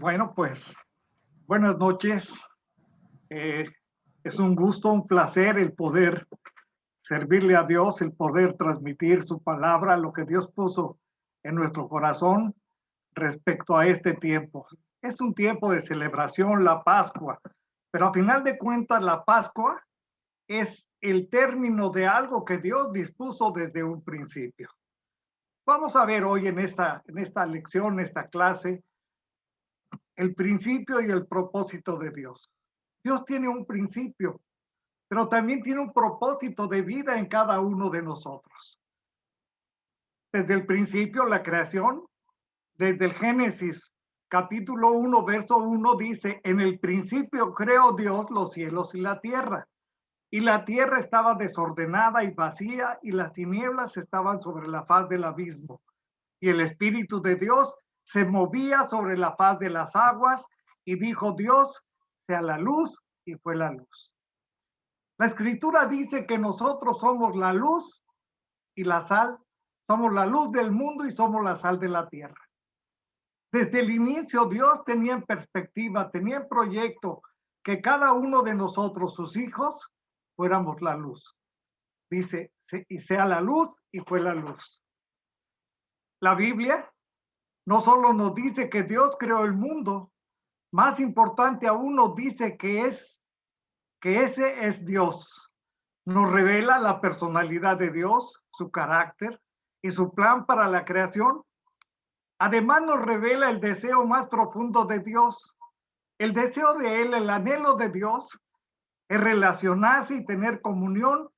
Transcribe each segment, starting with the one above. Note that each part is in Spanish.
Bueno, pues buenas noches. Eh, es un gusto, un placer el poder servirle a Dios, el poder transmitir su palabra, lo que Dios puso en nuestro corazón respecto a este tiempo. Es un tiempo de celebración, la Pascua, pero a final de cuentas la Pascua es el término de algo que Dios dispuso desde un principio. Vamos a ver hoy en esta lección, esta clase, el principio y el propósito de Dios. Dios tiene un principio, pero también tiene un propósito de vida en cada uno de nosotros. Desde el principio, la creación, desde el Génesis, capítulo 1, verso 1, dice, en el principio creó Dios los cielos y la tierra. Y la tierra estaba desordenada y vacía, y las tinieblas estaban sobre la faz del abismo. Y el Espíritu de Dios se movía sobre la faz de las aguas, y dijo Dios, sea la luz, y fue la luz. La Escritura dice que nosotros somos la luz y la sal, somos la luz del mundo y somos la sal de la tierra. Desde el inicio Dios tenía en perspectiva, tenía en proyecto que cada uno de nosotros, sus hijos, fuéramos la luz. Dice, y sea la luz, y fue la luz. La Biblia no solo nos dice que Dios creó el mundo, más importante aún nos dice que ese es Dios. Nos revela la personalidad de Dios, su carácter y su plan para la creación. Además nos revela el deseo más profundo de Dios. El deseo de Él, el anhelo de Dios, es relacionarse y tener comunión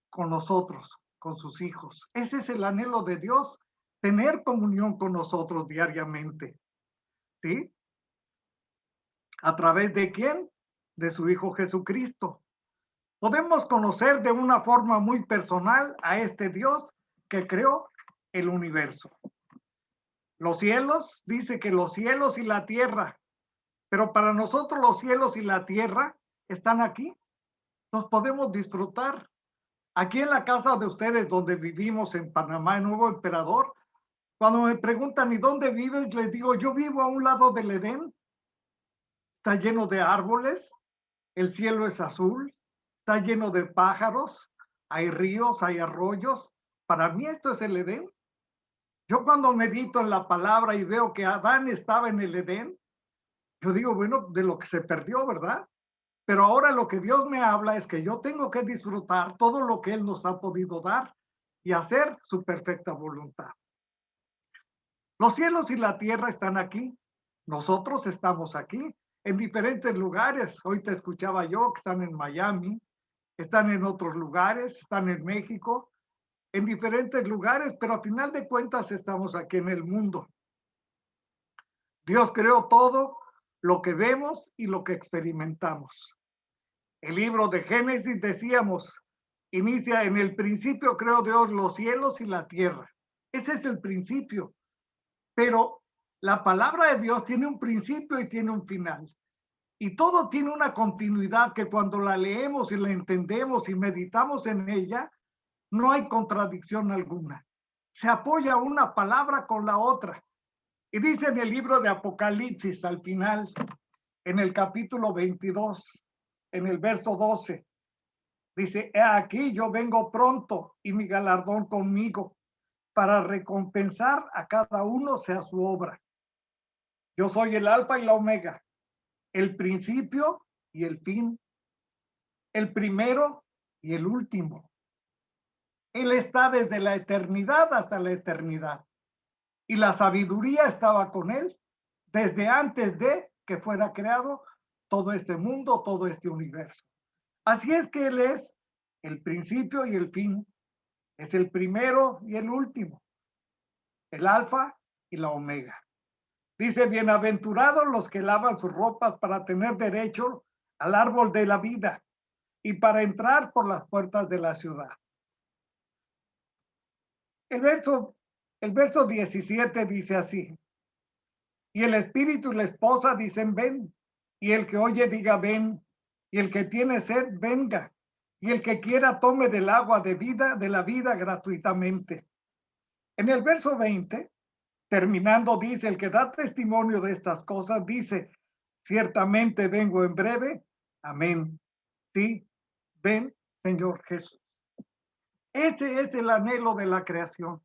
con nosotros, con sus hijos. Ese es el anhelo de Dios, tener comunión con nosotros diariamente. ¿Sí? ¿A través de quién? De su Hijo Jesucristo. Podemos conocer de una forma muy personal a este Dios que creó el universo. Los cielos, dice que los cielos y la tierra, pero para nosotros los cielos y la tierra están aquí. Los podemos disfrutar. Aquí en la casa de ustedes, donde vivimos en Panamá, en Nuevo Emperador, cuando me preguntan, ¿y dónde vives? Les digo, yo vivo a un lado del Edén. Está lleno de árboles, el cielo es azul, está lleno de pájaros, hay ríos, hay arroyos. Para mí esto es el Edén. Yo cuando medito en la palabra y veo que Adán estaba en el Edén, yo digo, bueno, de lo que se perdió, ¿verdad? Pero ahora lo que Dios me habla es que yo tengo que disfrutar todo lo que Él nos ha podido dar y hacer su perfecta voluntad. Los cielos y la tierra están aquí. Nosotros estamos aquí en diferentes lugares. Hoy te escuchaba yo que están en Miami, están en otros lugares, están en México, en diferentes lugares, pero a final de cuentas estamos aquí en el mundo. Dios creó todo lo que vemos y lo que experimentamos. El libro de Génesis, decíamos, inicia en el principio creó Dios los cielos y la tierra. Ese es el principio. Pero la palabra de Dios tiene un principio y tiene un final. Y todo tiene una continuidad que cuando la leemos y la entendemos y meditamos en ella, no hay contradicción alguna. Se apoya una palabra con la otra. Y dice en el libro de Apocalipsis, al final, en el capítulo 22, en el verso 12, dice, he aquí yo vengo pronto y mi galardón conmigo para recompensar a cada uno sea su obra. Yo soy el alfa y la omega, el principio y el fin, el primero y el último. Él está desde la eternidad hasta la eternidad. Y la sabiduría estaba con él desde antes de que fuera creado todo este mundo, todo este universo. Así es que Él es el principio y el fin, es el primero y el último, el alfa y la omega. Dice, bienaventurados los que lavan sus ropas para tener derecho al árbol de la vida y para entrar por las puertas de la ciudad. El verso 17 dice así, y el espíritu y la esposa dicen, ven, y el que oye diga, ven, y el que tiene sed, venga, y el que quiera tome del agua de vida, de la vida gratuitamente. En el verso 20 Terminando, dice, el que da testimonio de estas cosas, dice, ciertamente vengo en breve. Amén. Sí, ven, Señor Jesús. Ese es el anhelo de la creación.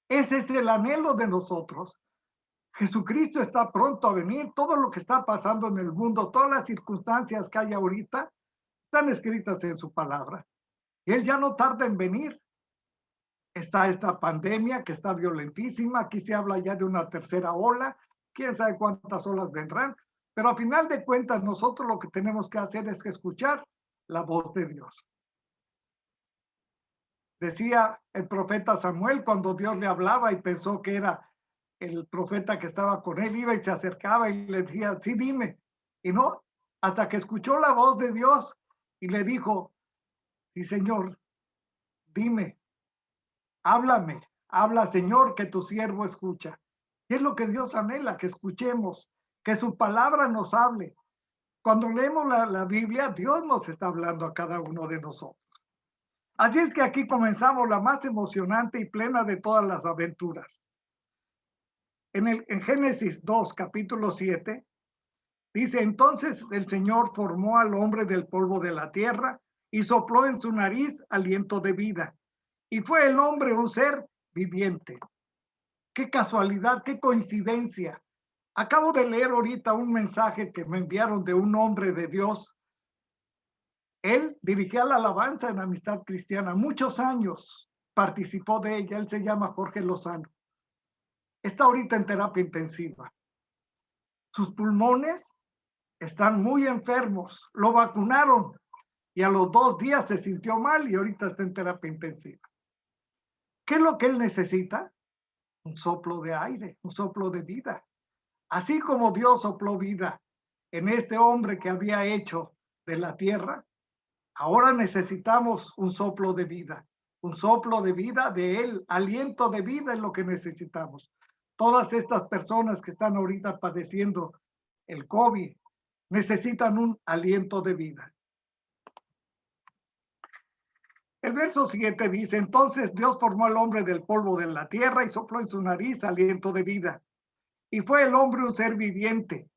Ese es el anhelo de nosotros. Jesucristo está pronto a venir. Todo lo que está pasando en el mundo, todas las circunstancias que hay ahorita, están escritas en su palabra. Y Él ya no tarda en venir. Está esta pandemia que está violentísima. Aquí se habla ya de una tercera ola. Quién sabe cuántas olas vendrán. Pero a final de cuentas, nosotros lo que tenemos que hacer es escuchar la voz de Dios. Decía el profeta Samuel cuando Dios le hablaba y pensó que era el profeta que estaba con él, iba y se acercaba y le decía, sí, dime. Y no, hasta que escuchó la voz de Dios y le dijo, sí, Señor, dime, háblame, habla, Señor, que tu siervo escucha. Y es lo que Dios anhela, que escuchemos, que su palabra nos hable. Cuando leemos la Biblia, Dios nos está hablando a cada uno de nosotros. Así es que aquí comenzamos la más emocionante y plena de todas las aventuras. En Génesis 2, capítulo 7, dice, entonces el Señor formó al hombre del polvo de la tierra y sopló en su nariz aliento de vida. Y fue el hombre un ser viviente. Qué casualidad, qué coincidencia. Acabo de leer ahorita un mensaje que me enviaron de un hombre de Dios. Él dirigía la alabanza en Amistad Cristiana, muchos años participó de ella. Él se llama Jorge Lozano. Está ahorita en terapia intensiva. Sus pulmones están muy enfermos. Lo vacunaron y a los 2 días se sintió mal y ahorita está en terapia intensiva. ¿Qué es lo que él necesita? Un soplo de aire, un soplo de vida. Así como Dios sopló vida en este hombre que había hecho de la tierra, ahora necesitamos un soplo de vida de Él, aliento de vida es lo que necesitamos. Todas estas personas que están ahorita padeciendo el COVID necesitan un aliento de vida. El verso 7 dice, entonces Dios formó al hombre del polvo de la tierra y sopló en su nariz aliento de vida. Y fue el hombre un ser viviente.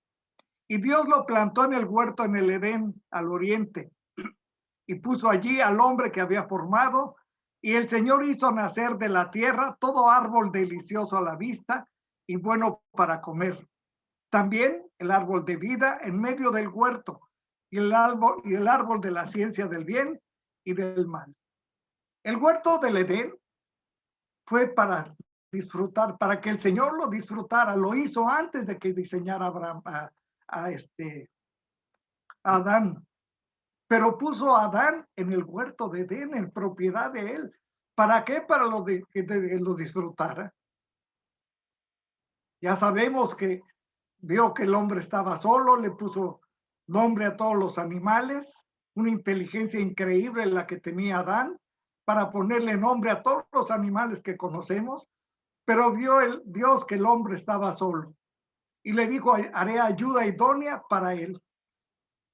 Y Dios lo plantó en el huerto en el Edén, al oriente, y puso allí al hombre que había formado, y el Señor hizo nacer de la tierra todo árbol delicioso a la vista y bueno para comer. También el árbol de vida en medio del huerto, y el árbol de la ciencia del bien y del mal. El huerto del Edén fue para disfrutar, para que el Señor lo disfrutara. Lo hizo antes de que diseñara Abraham, a Adán. Pero puso a Adán en el huerto de Edén, en propiedad de él. ¿Para qué? Para que lo disfrutara. Ya sabemos que vio que el hombre estaba solo, le puso nombre a todos los animales, una inteligencia increíble la que tenía Adán para ponerle nombre a todos los animales que conocemos, pero vio el Dios que el hombre estaba solo y le dijo, haré ayuda idónea para él.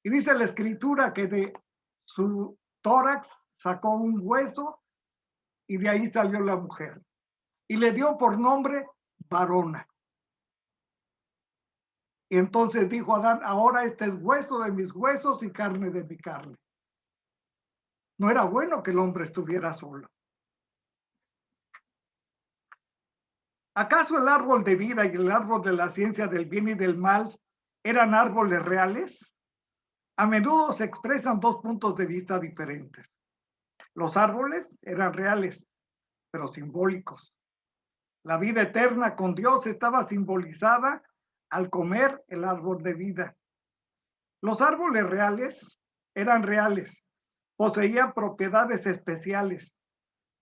Y dice la escritura que de su tórax sacó un hueso y de ahí salió la mujer y le dio por nombre varona. Y entonces dijo Adán, ahora este es hueso de mis huesos y carne de mi carne. No era bueno que el hombre estuviera solo. ¿Acaso el árbol de vida y el árbol de la ciencia del bien y del mal eran árboles reales? A menudo se expresan 2 puntos de vista diferentes. Los árboles eran reales, pero simbólicos. La vida eterna con Dios estaba simbolizada al comer el árbol de vida. Los árboles reales eran reales, poseían propiedades especiales.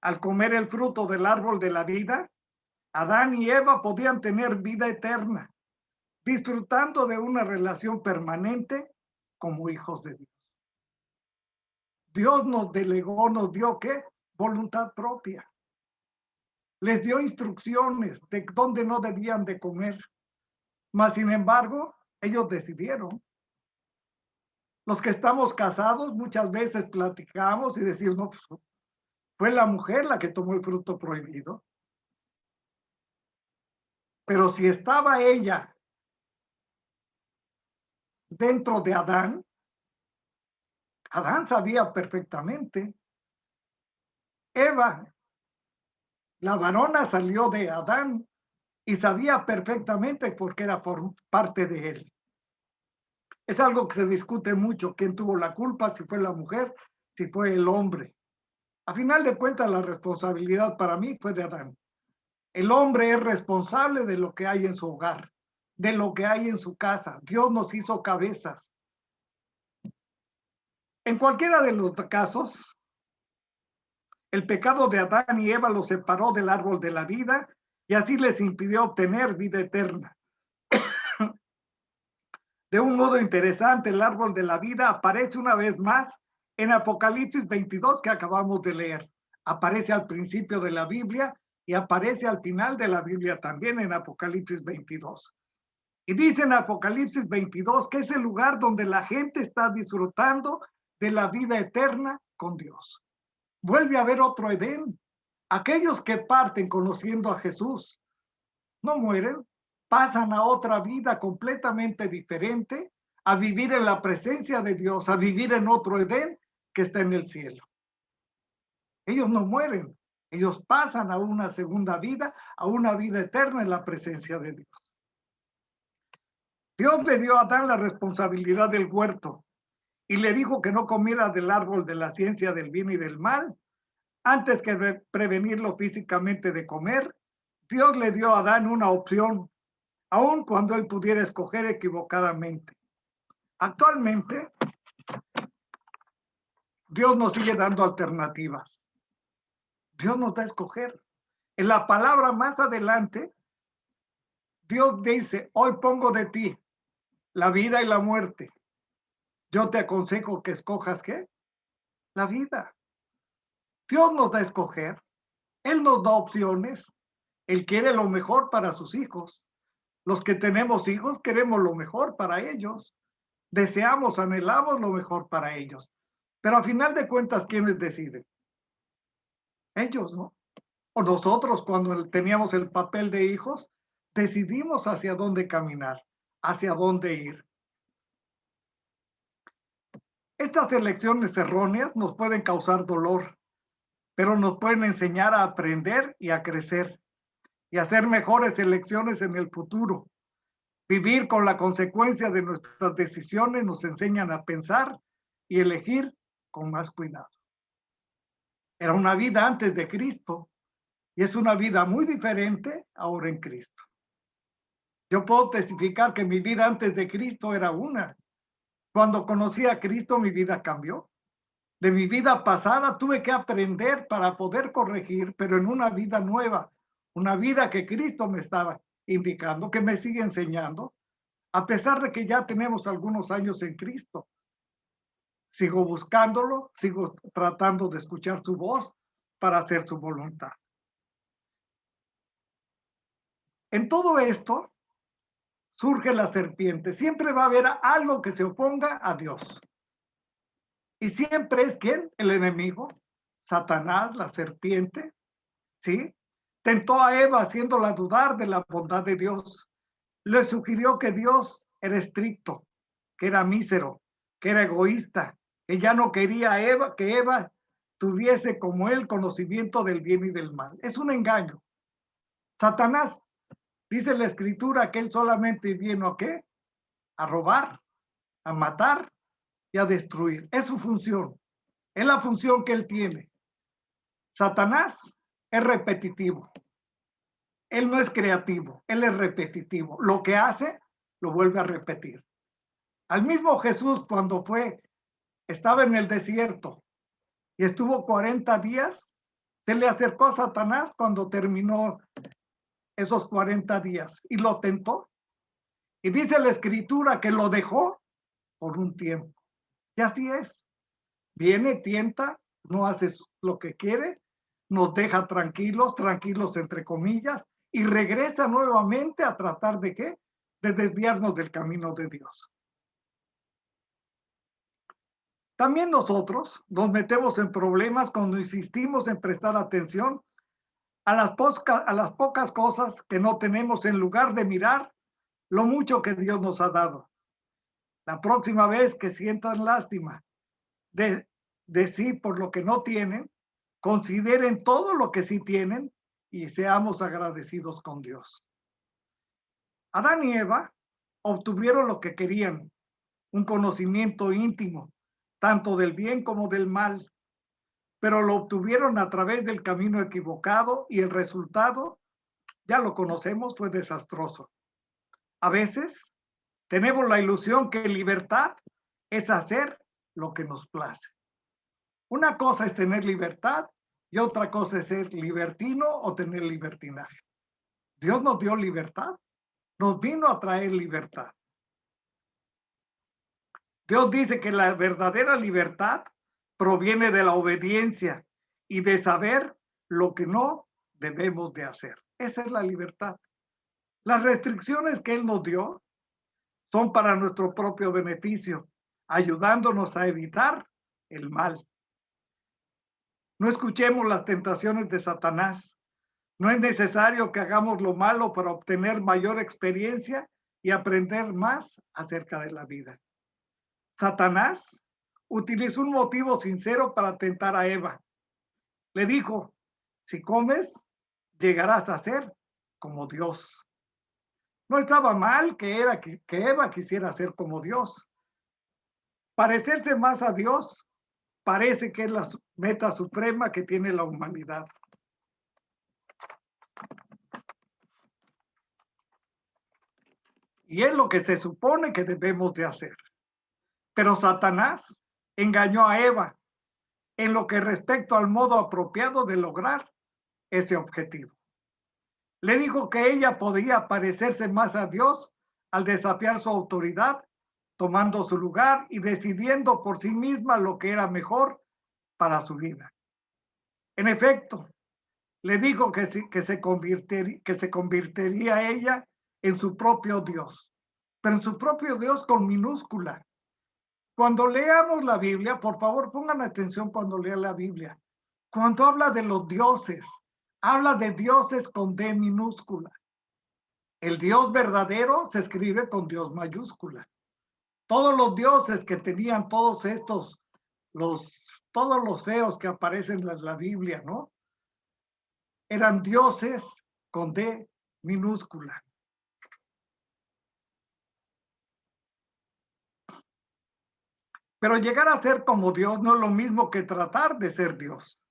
Al comer el fruto del árbol de la vida, Adán y Eva podían tener vida eterna, disfrutando de una relación permanente como hijos de Dios. Dios nos delegó, nos dio ¿qué? Voluntad propia. Les dio instrucciones de dónde no debían de comer. Mas, sin embargo, ellos decidieron. Los que estamos casados muchas veces platicamos y decimos, no, pues fue la mujer la que tomó el fruto prohibido. Pero si estaba ella dentro de Adán, Adán sabía perfectamente. Eva, la varona, salió de Adán y sabía perfectamente porque era parte de él. Es algo que se discute mucho, quién tuvo la culpa, si fue la mujer, si fue el hombre. A final de cuentas, la responsabilidad para mí fue de Adán. El hombre es responsable de lo que hay en su hogar, de lo que hay en su casa. Dios nos hizo cabezas. En cualquiera de los casos, el pecado de Adán y Eva los separó del árbol de la vida y así les impidió obtener vida eterna. De un modo interesante, el árbol de la vida aparece una vez más en Apocalipsis 22 que acabamos de leer. Aparece al principio de la Biblia y aparece al final de la Biblia también en Apocalipsis 22. Y dice en Apocalipsis 22 que es el lugar donde la gente está disfrutando de la vida eterna con Dios. Vuelve a haber otro Edén. Aquellos que parten conociendo a Jesús no mueren, pasan a otra vida completamente diferente, a vivir en la presencia de Dios, a vivir en otro Edén que está en el cielo. Ellos no mueren, ellos pasan a una segunda vida, a una vida eterna en la presencia de Dios. Dios le dio a Adán la responsabilidad del huerto y le dijo que no comiera del árbol de la ciencia del bien y del mal. Antes que prevenirlo físicamente de comer, Dios le dio a Adán una opción, aun cuando él pudiera escoger equivocadamente. Actualmente, Dios nos sigue dando alternativas. Dios nos da a escoger. En la palabra más adelante, Dios dice, hoy pongo de ti la vida y la muerte. Yo te aconsejo que escojas ¿qué? La vida. Dios nos da a escoger. Él nos da opciones. Él quiere lo mejor para sus hijos. Los que tenemos hijos queremos lo mejor para ellos. Deseamos, anhelamos lo mejor para ellos. Pero a final de cuentas, ¿quiénes deciden? Ellos, ¿no? O nosotros, cuando teníamos el papel de hijos, decidimos hacia dónde caminar, hacia dónde ir. Estas elecciones erróneas nos pueden causar dolor, pero nos pueden enseñar a aprender y a crecer y a hacer mejores elecciones en el futuro. Vivir con la consecuencia de nuestras decisiones nos enseñan a pensar y elegir con más cuidado. Era una vida antes de Cristo y es una vida muy diferente ahora en Cristo. Yo puedo testificar que mi vida antes de Cristo era una. Cuando conocí a Cristo, mi vida cambió. De mi vida pasada tuve que aprender para poder corregir, pero en una vida nueva, una vida que Cristo me estaba indicando, que me sigue enseñando, a pesar de que ya tenemos algunos años en Cristo. Sigo buscándolo, sigo tratando de escuchar su voz para hacer su voluntad. En todo esto surge la serpiente. Siempre va a haber algo que se oponga a Dios. Y siempre es ¿quién? El enemigo, Satanás, la serpiente, ¿sí? Tentó a Eva haciéndola dudar de la bondad de Dios. Le sugirió que Dios era estricto, que era mísero, que era egoísta, que ya no quería a Eva, que Eva tuviese como él conocimiento del bien y del mal. Es un engaño. Satanás, dice la escritura que él solamente vino a ¿qué? A robar, a matar y a destruir. Es su función. Es la función que él tiene. Satanás es repetitivo. Él no es creativo, él es repetitivo. Lo que hace, lo vuelve a repetir. Al mismo Jesús, cuando estaba en el desierto y estuvo 40 días, se le acercó a Satanás cuando terminó esos 40 días y lo tentó. Y dice la escritura que lo dejó por un tiempo. Y así es. Viene, tienta, no hace lo que quiere, nos deja tranquilos, tranquilos entre comillas, y regresa nuevamente a tratar de ¿qué? De desviarnos del camino de Dios. También nosotros nos metemos en problemas cuando insistimos en prestar atención a las pocas cosas que no tenemos en lugar de mirar lo mucho que Dios nos ha dado. La próxima vez que sientan lástima de sí por lo que no tienen, consideren todo lo que sí tienen y seamos agradecidos con Dios. Adán y Eva obtuvieron lo que querían, un conocimiento íntimo, tanto del bien como del mal, pero lo obtuvieron a través del camino equivocado y el resultado, ya lo conocemos, fue desastroso. A veces tenemos la ilusión que libertad es hacer lo que nos place. Una cosa es tener libertad y otra cosa es ser libertino o tener libertinaje. Dios nos dio libertad, nos vino a traer libertad. Dios dice que la verdadera libertad proviene de la obediencia y de saber lo que no debemos de hacer. Esa es la libertad. Las restricciones que Él nos dio son para nuestro propio beneficio, ayudándonos a evitar el mal. No escuchemos las tentaciones de Satanás. No es necesario que hagamos lo malo para obtener mayor experiencia y aprender más acerca de la vida. Satanás utilizó un motivo sincero para tentar a Eva. Le dijo, si comes, llegarás a ser como Dios. No estaba mal que Eva quisiera ser como Dios. Parecerse más a Dios parece que es la meta suprema que tiene la humanidad. Y es lo que se supone que debemos de hacer. Pero Satanás engañó a Eva en lo que respecta al modo apropiado de lograr ese objetivo. Le dijo que ella podía parecerse más a Dios al desafiar su autoridad, tomando su lugar y decidiendo por sí misma lo que era mejor para su vida. En efecto, le dijo que se convertiría ella en su propio Dios, pero en su propio Dios con minúscula. Cuando leamos la Biblia, por favor, pongan atención cuando lean la Biblia. Cuando habla de los dioses, habla de dioses con D minúscula. El Dios verdadero se escribe con Dios mayúscula. Todos los dioses que tenían todos estos, todos los feos que aparecen en la Biblia, ¿no? Eran dioses con D minúscula. Pero llegar a ser como Dios no es lo mismo que tratar de ser Dios.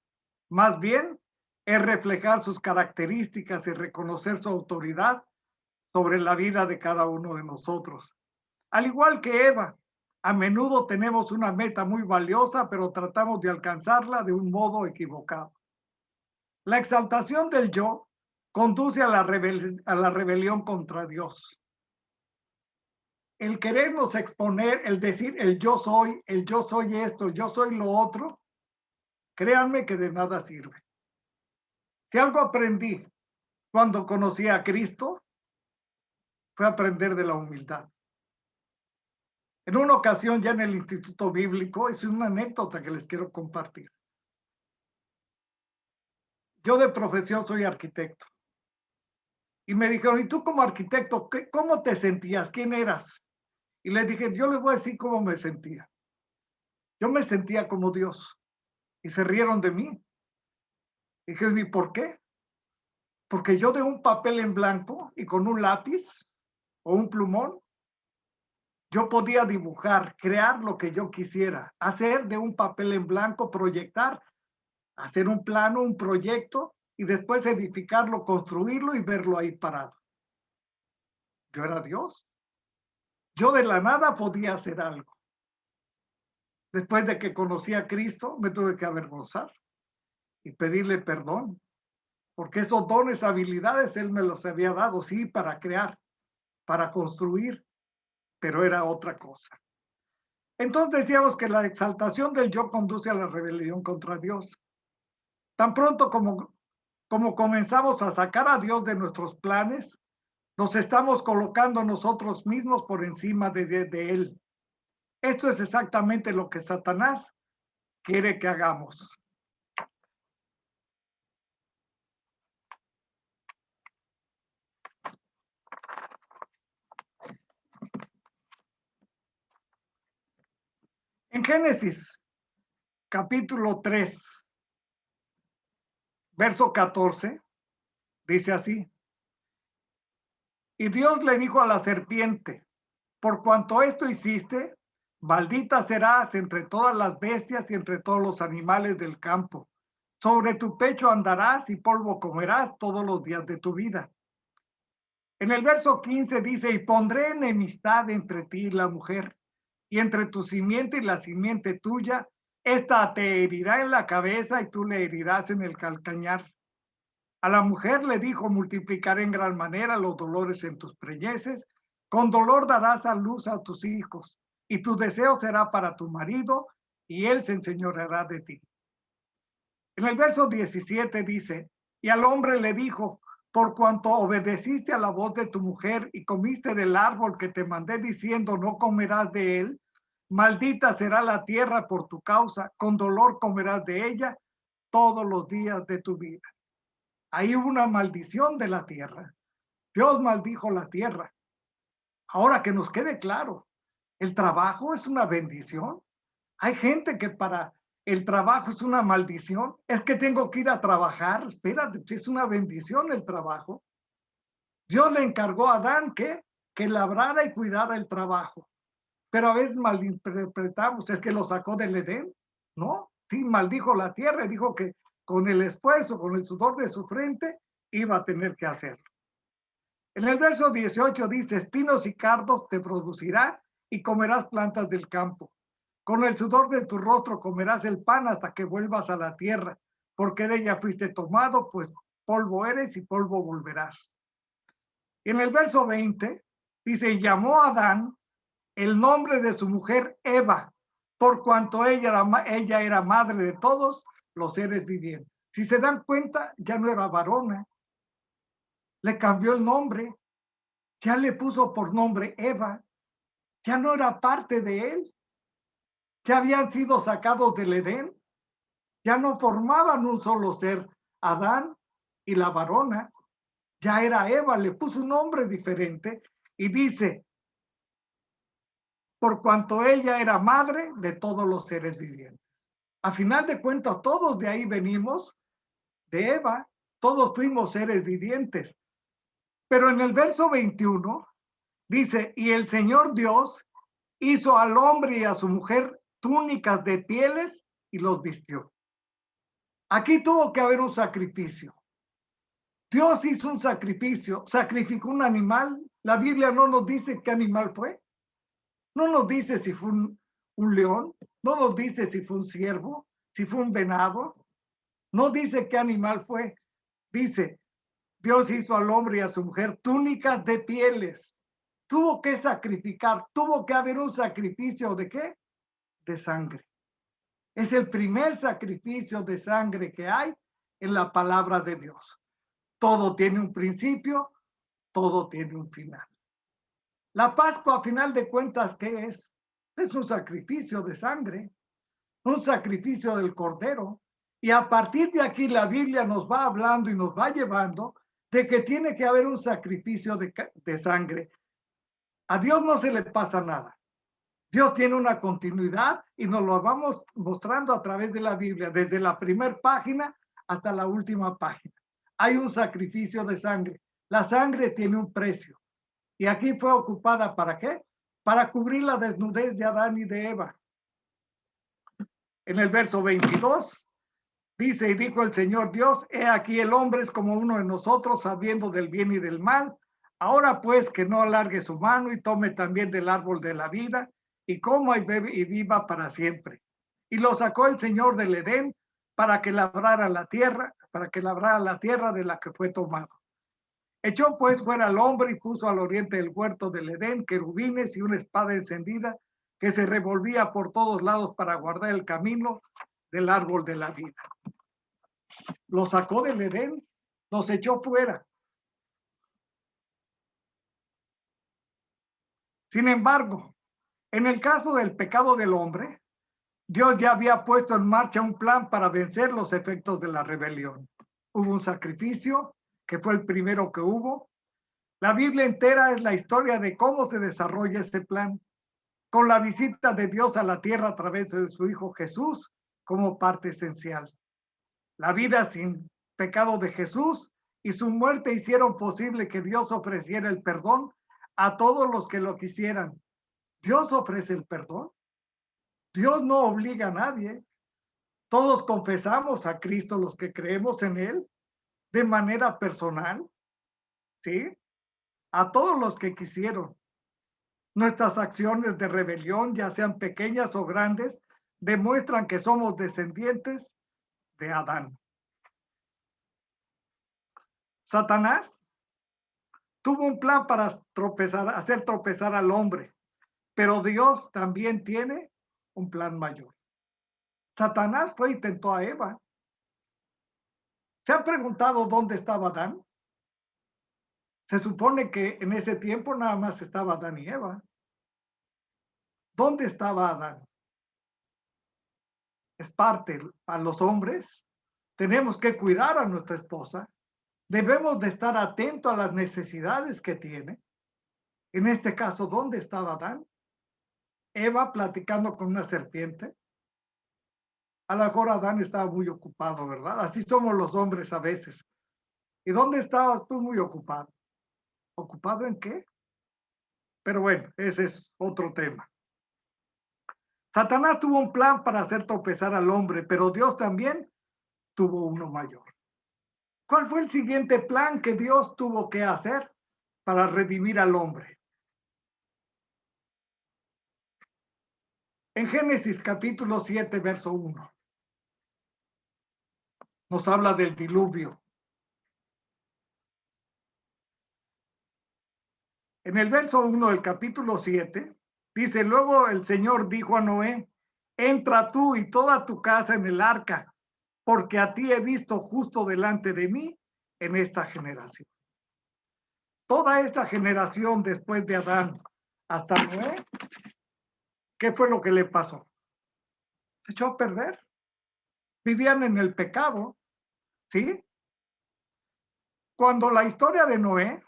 Más bien, es reflejar sus características y reconocer su autoridad sobre la vida de cada uno de nosotros. Al igual que Eva, a menudo tenemos una meta muy valiosa, pero tratamos de alcanzarla de un modo equivocado. La exaltación del yo conduce a la rebelión contra Dios. El querernos exponer, el decir el yo soy esto, yo soy lo otro, créanme que de nada sirve. Si algo aprendí cuando conocí a Cristo, fue aprender de la humildad. En una ocasión ya en el Instituto Bíblico, es una anécdota que les quiero compartir. Yo de profesión soy arquitecto. Y me dijeron, ¿y tú como arquitecto, cómo te sentías? ¿Quién eras? Y les dije, yo les voy a decir cómo me sentía. Yo me sentía como Dios. Y se rieron de mí. Y dije, ¿y por qué? Porque yo de un papel en blanco y con un lápiz o un plumón, yo podía dibujar, crear lo que yo quisiera, hacer de un papel en blanco, proyectar, hacer un plano, un proyecto y después edificarlo, construirlo y verlo ahí parado. Yo era Dios. Yo de la nada podía hacer algo. Después de que conocí a Cristo, me tuve que avergonzar y pedirle perdón, porque esos dones, habilidades, Él me los había dado, sí, para crear, para construir, pero era otra cosa. Entonces decíamos que la exaltación del yo conduce a la rebelión contra Dios. Tan pronto como comenzamos a sacar a Dios de nuestros planes, nos estamos colocando nosotros mismos por encima de Él. Esto es exactamente lo que Satanás quiere que hagamos. En Génesis, capítulo 3, verso 14, dice así: y Dios le dijo a la serpiente: por cuanto esto hiciste, maldita serás entre todas las bestias y entre todos los animales del campo. Sobre tu pecho andarás y polvo comerás todos los días de tu vida. En el verso 15 dice: y pondré enemistad entre ti y la mujer, y entre tu simiente y la simiente tuya. Esta te herirá en la cabeza y tú le herirás en el calcañar. A la mujer le dijo: multiplicaré en gran manera los dolores en tus preñeces, con dolor darás a luz a tus hijos, y tu deseo será para tu marido, y él se enseñoreará de ti. En el verso 17 dice: y al hombre le dijo: por cuanto obedeciste a la voz de tu mujer y comiste del árbol que te mandé diciendo: no comerás de él, maldita será la tierra por tu causa, con dolor comerás de ella todos los días de tu vida. Ahí hubo una maldición de la tierra. Dios maldijo la tierra. Ahora que nos quede claro, el trabajo es una bendición. Hay gente que para el trabajo es una maldición. Es que tengo que ir a trabajar. Espérate, es una bendición el trabajo. Dios le encargó a Adán que labrara y cuidara el trabajo. Pero a veces malinterpretamos, es que lo sacó del Edén, ¿no? Sí, maldijo la tierra y dijo que con el esfuerzo, con el sudor de su frente, iba a tener que hacerlo. En el verso 18 dice: espinos y cardos te producirá y comerás plantas del campo. Con el sudor de tu rostro comerás el pan hasta que vuelvas a la tierra, porque de ella fuiste tomado, pues polvo eres y polvo volverás. En el verso 20 dice: y llamó a Adán el nombre de su mujer Eva, por cuanto ella era madre de todos los seres vivientes. Si se dan cuenta, ya no era varona, le cambió el nombre, ya le puso por nombre Eva, ya no era parte de él, ya habían sido sacados del Edén, ya no formaban un solo ser, Adán y la varona, ya era Eva, le puso un nombre diferente y dice: por cuanto ella era madre de todos los seres vivientes. A final de cuentas, todos de ahí venimos, de Eva, todos fuimos seres vivientes. Pero en el verso 21 dice: y el Señor Dios hizo al hombre y a su mujer túnicas de pieles y los vistió. Aquí tuvo que haber un sacrificio. Dios hizo un sacrificio, sacrificó un animal. La Biblia no nos dice qué animal fue. No nos dice si fue un león, no nos dice si fue un ciervo, si fue un venado. No dice qué animal fue. Dice: Dios hizo al hombre y a su mujer túnicas de pieles. Tuvo que sacrificar, tuvo que haber un sacrificio ¿de qué? De sangre. Es el primer sacrificio de sangre que hay en la palabra de Dios. Todo tiene un principio, todo tiene un final. La Pascua, a final de cuentas, ¿qué es? Es un sacrificio de sangre, un sacrificio del Cordero. Y a partir de aquí la Biblia nos va hablando y nos va llevando de que tiene que haber un sacrificio de sangre. A Dios no se le pasa nada. Dios tiene una continuidad y nos lo vamos mostrando a través de la Biblia, desde la primera página hasta la última página. Hay un sacrificio de sangre. La sangre tiene un precio. Y aquí fue ocupada ¿para qué? Para cubrir la desnudez de Adán y de Eva. En el verso 22 dice: y dijo el Señor Dios: he aquí el hombre es como uno de nosotros, sabiendo del bien y del mal. Ahora pues que no alargue su mano y tome también del árbol de la vida y coma y bebe y viva para siempre. Y lo sacó el Señor del Edén para que labrara la tierra de la que fue tomado. Echó pues fuera al hombre y puso al oriente del huerto del Edén querubines y una espada encendida que se revolvía por todos lados para guardar el camino del árbol de la vida. Lo sacó del Edén, los echó fuera. Sin embargo, en el caso del pecado del hombre, Dios ya había puesto en marcha un plan para vencer los efectos de la rebelión. Hubo un sacrificio, que fue el primero que hubo. La Biblia entera es la historia de cómo se desarrolla este plan. con la visita de Dios a la tierra a través de su Hijo Jesús como parte esencial. La vida sin pecado de Jesús y su muerte hicieron posible que Dios ofreciera el perdón a todos los que lo quisieran. Dios ofrece el perdón. Dios no obliga a nadie. Todos confesamos a Cristo los que creemos en Él de manera personal, ¿sí? A todos los que quisieron. Nuestras acciones de rebelión, ya sean pequeñas o grandes, demuestran que somos descendientes de Adán. Satanás tuvo un plan para hacer tropezar al hombre, pero Dios también tiene un plan mayor. Satanás fue y tentó a Eva. ¿Se han preguntado dónde estaba Adán? Se supone que en ese tiempo nada más estaba Adán y Eva. ¿Dónde estaba Adán? Es parte a los hombres. Tenemos que cuidar a nuestra esposa. Debemos de estar atentos a las necesidades que tiene. En este caso, ¿dónde estaba Adán? Eva platicando con una serpiente. A lo mejor Adán estaba muy ocupado, ¿verdad? Así somos los hombres a veces. ¿Y dónde estabas tú muy ocupado? ¿Ocupado en qué? Pero bueno, ese es otro tema. Satanás tuvo un plan para hacer tropezar al hombre, pero Dios también tuvo uno mayor. ¿Cuál fue el siguiente plan que Dios tuvo que hacer para redimir al hombre? En Génesis capítulo 7, verso 1, nos habla del diluvio. En el verso 1 del capítulo 7, dice, luego el Señor dijo a Noé, entra tú y toda tu casa en el arca, porque a ti he visto justo delante de mí en esta generación. Toda esa generación después de Adán hasta Noé, ¿qué fue lo que le pasó? Se echó a perder. Vivían en el pecado, ¿sí? Cuando la historia de Noé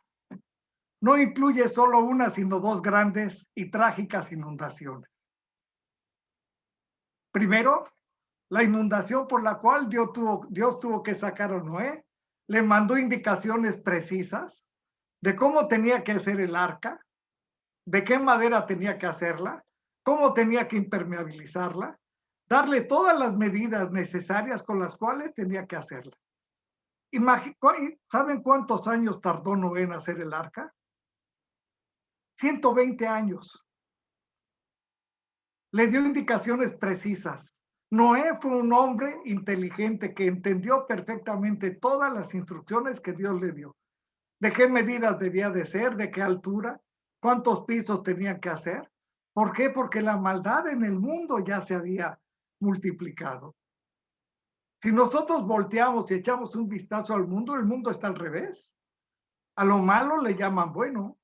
no incluye solo una, sino dos grandes y trágicas inundaciones. Primero, la inundación por la cual Dios tuvo que sacar a Noé, le mandó indicaciones precisas de cómo tenía que hacer el arca, de qué madera tenía que hacerla, cómo tenía que impermeabilizarla, darle todas las medidas necesarias con las cuales tenía que hacerla. ¿Saben cuántos años tardó Noé en hacer el arca? 120 años. Le dio indicaciones precisas. Noé fue un hombre inteligente que entendió perfectamente todas las instrucciones que Dios le dio. De qué medidas debía de ser, de qué altura, cuántos pisos tenían que hacer. ¿Por qué? Porque la maldad en el mundo ya se había multiplicado. Si nosotros volteamos y echamos un vistazo al mundo, el mundo está al revés. A lo malo le llaman bueno.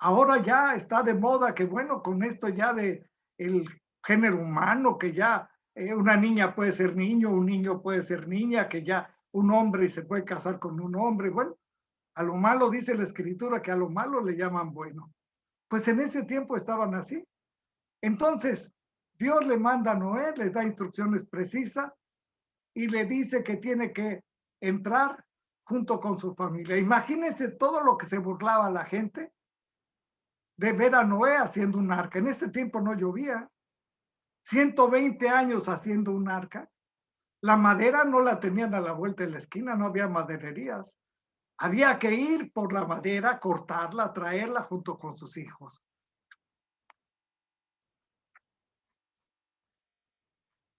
Ahora ya está de moda que, bueno, con esto ya de el género humano, que ya una niña puede ser niño, un niño puede ser niña, que ya un hombre se puede casar con un hombre. Bueno, a lo malo dice la escritura que a lo malo le llaman bueno. Pues en ese tiempo estaban así. Entonces, Dios le manda a Noé, le da instrucciones precisas y le dice que tiene que entrar junto con su familia. Imagínense todo lo que se burlaba la gente de ver a Noé haciendo un arca. En ese tiempo no llovía. 120 años haciendo un arca. La madera no la tenían a la vuelta de la esquina, no había madererías. Había que ir por la madera, cortarla, traerla junto con sus hijos.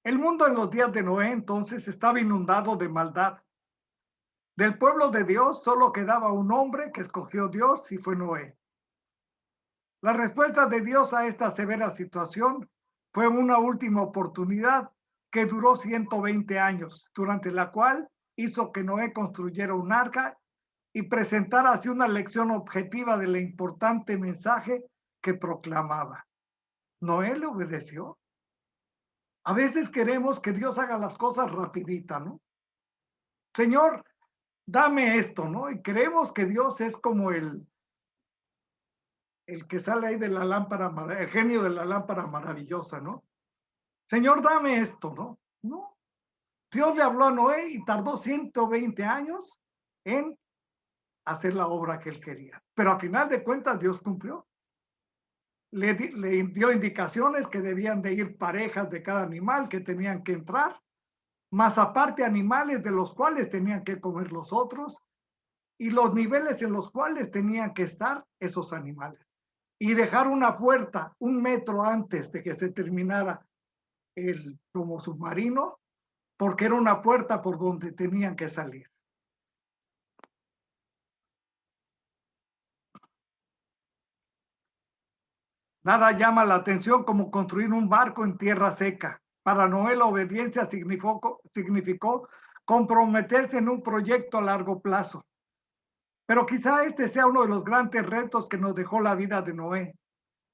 El mundo en los días de Noé entonces estaba inundado de maldad. Del pueblo de Dios solo quedaba un hombre que escogió Dios y fue Noé. La respuesta de Dios a esta severa situación fue una última oportunidad que duró 120 años, durante la cual hizo que Noé construyera un arca y presentara así una lección objetiva del importante mensaje que proclamaba. Noé le obedeció. A veces queremos que Dios haga las cosas rapidita, ¿no? Señor, dame esto, ¿no? Y creemos que Dios es como el que sale ahí de la lámpara, el genio de la lámpara maravillosa, ¿no? Señor, dame esto, ¿no? No. Dios le habló a Noé y tardó 120 años en hacer la obra que él quería. Pero a final de cuentas, Dios cumplió. Le dio indicaciones que debían de ir parejas de cada animal que tenían que entrar, más aparte animales de los cuales tenían que comer los otros y los niveles en los cuales tenían que estar esos animales. Y dejar una puerta 1 metro antes de que se terminara el como submarino, porque era una puerta por donde tenían que salir. Nada llama la atención como construir un barco en tierra seca. Para Noé la obediencia significó comprometerse en un proyecto a largo plazo. Pero quizá este sea uno de los grandes retos que nos dejó la vida de Noé.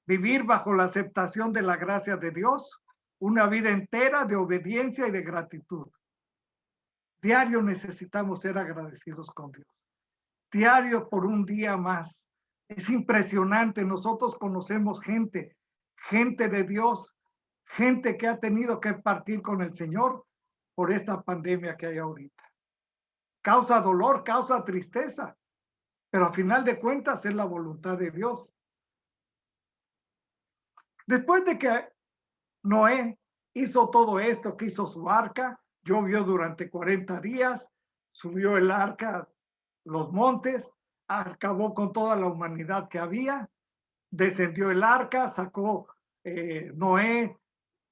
Vivir bajo la aceptación de la gracia de Dios, una vida entera de obediencia y de gratitud. Diario necesitamos ser agradecidos con Dios. Diario por un día más. Es impresionante. Nosotros conocemos gente de Dios, gente que ha tenido que partir con el Señor por esta pandemia que hay ahorita. Causa dolor, causa tristeza, pero a final de cuentas es la voluntad de Dios. Después de que Noé hizo todo esto, que hizo su arca, llovió durante 40 días, subió el arca los montes, acabó con toda la humanidad que había, descendió el arca, sacó Noé,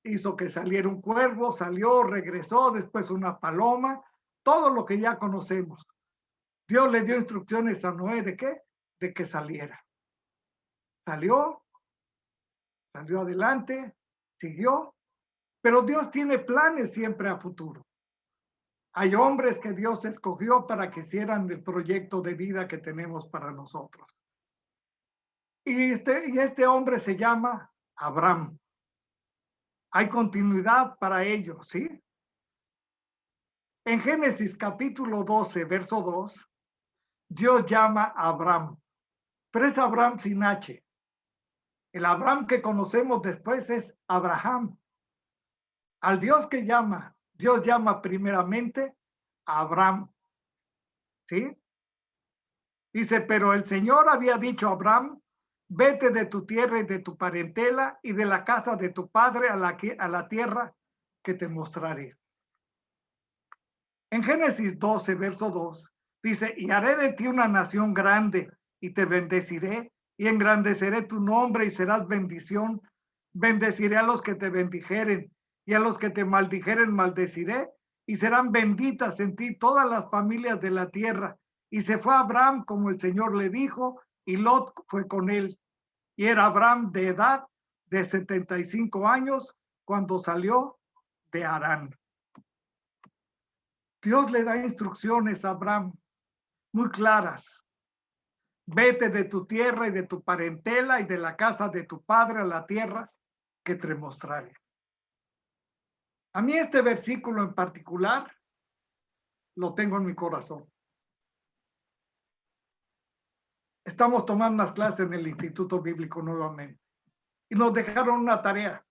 hizo que saliera un cuervo, salió, regresó, después una paloma, todo lo que ya conocemos. Dios le dio instrucciones a Noé de qué, de que saliera. Salió adelante, siguió, pero Dios tiene planes siempre a futuro. Hay hombres que Dios escogió para que hicieran el proyecto de vida que tenemos para nosotros. Y este hombre se llama Abraham. Hay continuidad para ello, ¿sí? En Génesis capítulo 12, verso 2, Dios llama a Abraham, pero es Abraham sin H. El Abraham que conocemos después es Abraham. Al Dios que llama, Dios llama primeramente a Abraham, ¿sí? Dice, pero el Señor había dicho a Abraham, vete de tu tierra y de tu parentela y de la casa de tu padre a la tierra que te mostraré. En Génesis 12, verso 2, dice, y haré de ti una nación grande y te bendeciré y engrandeceré tu nombre y serás bendición. Bendeciré a los que te bendijeren y a los que te maldijeren maldeciré y serán benditas en ti todas las familias de la tierra. Y se fue Abraham como el Señor le dijo y Lot fue con él. Y era Abraham de edad de 75 años cuando salió de Harán. Dios le da instrucciones a Abraham muy claras. Vete de tu tierra y de tu parentela y de la casa de tu padre a la tierra que te mostraré. A mí este versículo en particular lo tengo en mi corazón. Estamos tomando unas clases en el Instituto Bíblico nuevamente y nos dejaron una tarea.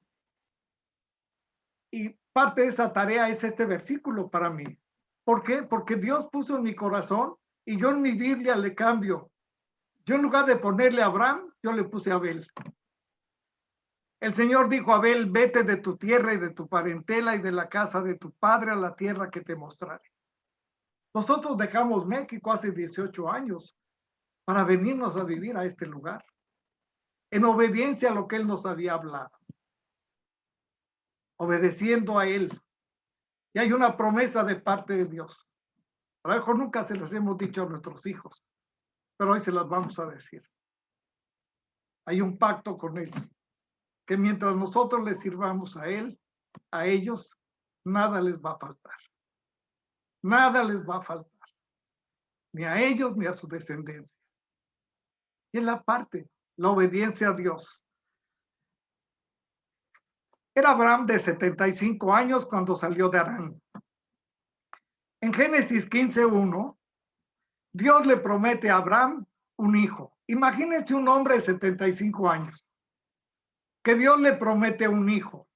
Y parte de esa tarea es este versículo para mí. ¿Por qué? Porque Dios puso en mi corazón y yo en mi Biblia le cambio. Yo en lugar de ponerle a Abraham, yo le puse a Abel. El Señor dijo a Abel, vete de tu tierra y de tu parentela y de la casa de tu padre a la tierra que te mostraré. Nosotros dejamos México hace 18 años para venirnos a vivir a este lugar, en obediencia a lo que Él nos había hablado, obedeciendo a Él. Y hay una promesa de parte de Dios. A lo mejor nunca se las hemos dicho a nuestros hijos, pero hoy se las vamos a decir. Hay un pacto con Él, que mientras nosotros les sirvamos a Él, a ellos, nada les va a faltar. Nada les va a faltar, ni a ellos ni a su descendencia. Y es la parte, la obediencia a Dios. Era Abraham de 75 años cuando salió de Harán. En Génesis 15:1, Dios le promete a Abraham un hijo. Imagínense un hombre de 75 años, que Dios le promete un hijo.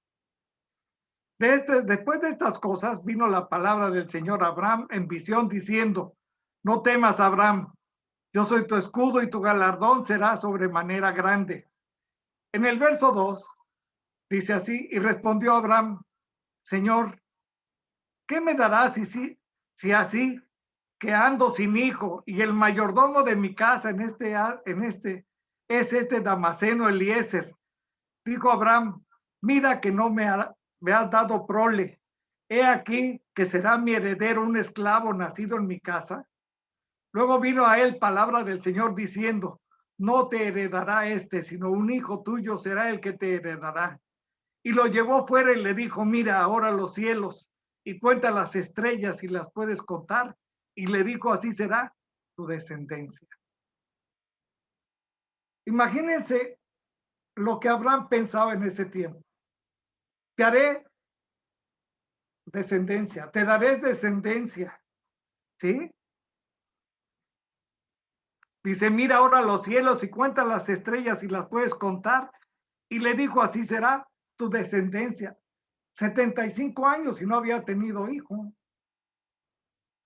Después de estas cosas vino la palabra del Señor a Abraham en visión diciendo, no temas, Abraham, yo soy tu escudo y tu galardón será sobremanera grande. En el verso 2 dice así, y respondió Abraham, Señor, ¿qué me darás si así que ando sin hijo y el mayordomo de mi casa es este Damaseno Eliezer? Dijo Abraham, mira que no me has dado prole. He aquí que será mi heredero un esclavo nacido en mi casa. Luego vino a él palabra del Señor diciendo, no te heredará sino un hijo tuyo será el que te heredará. Y lo llevó fuera y le dijo, mira ahora los cielos y cuenta las estrellas si las puedes contar. Y le dijo, así será tu descendencia. Imagínense lo que Abraham pensaba en ese tiempo. Te haré descendencia, te daré descendencia, ¿sí? Dice, mira ahora los cielos y cuenta las estrellas y las puedes contar. Y le dijo, así será tu descendencia. 75 años y no había tenido hijo.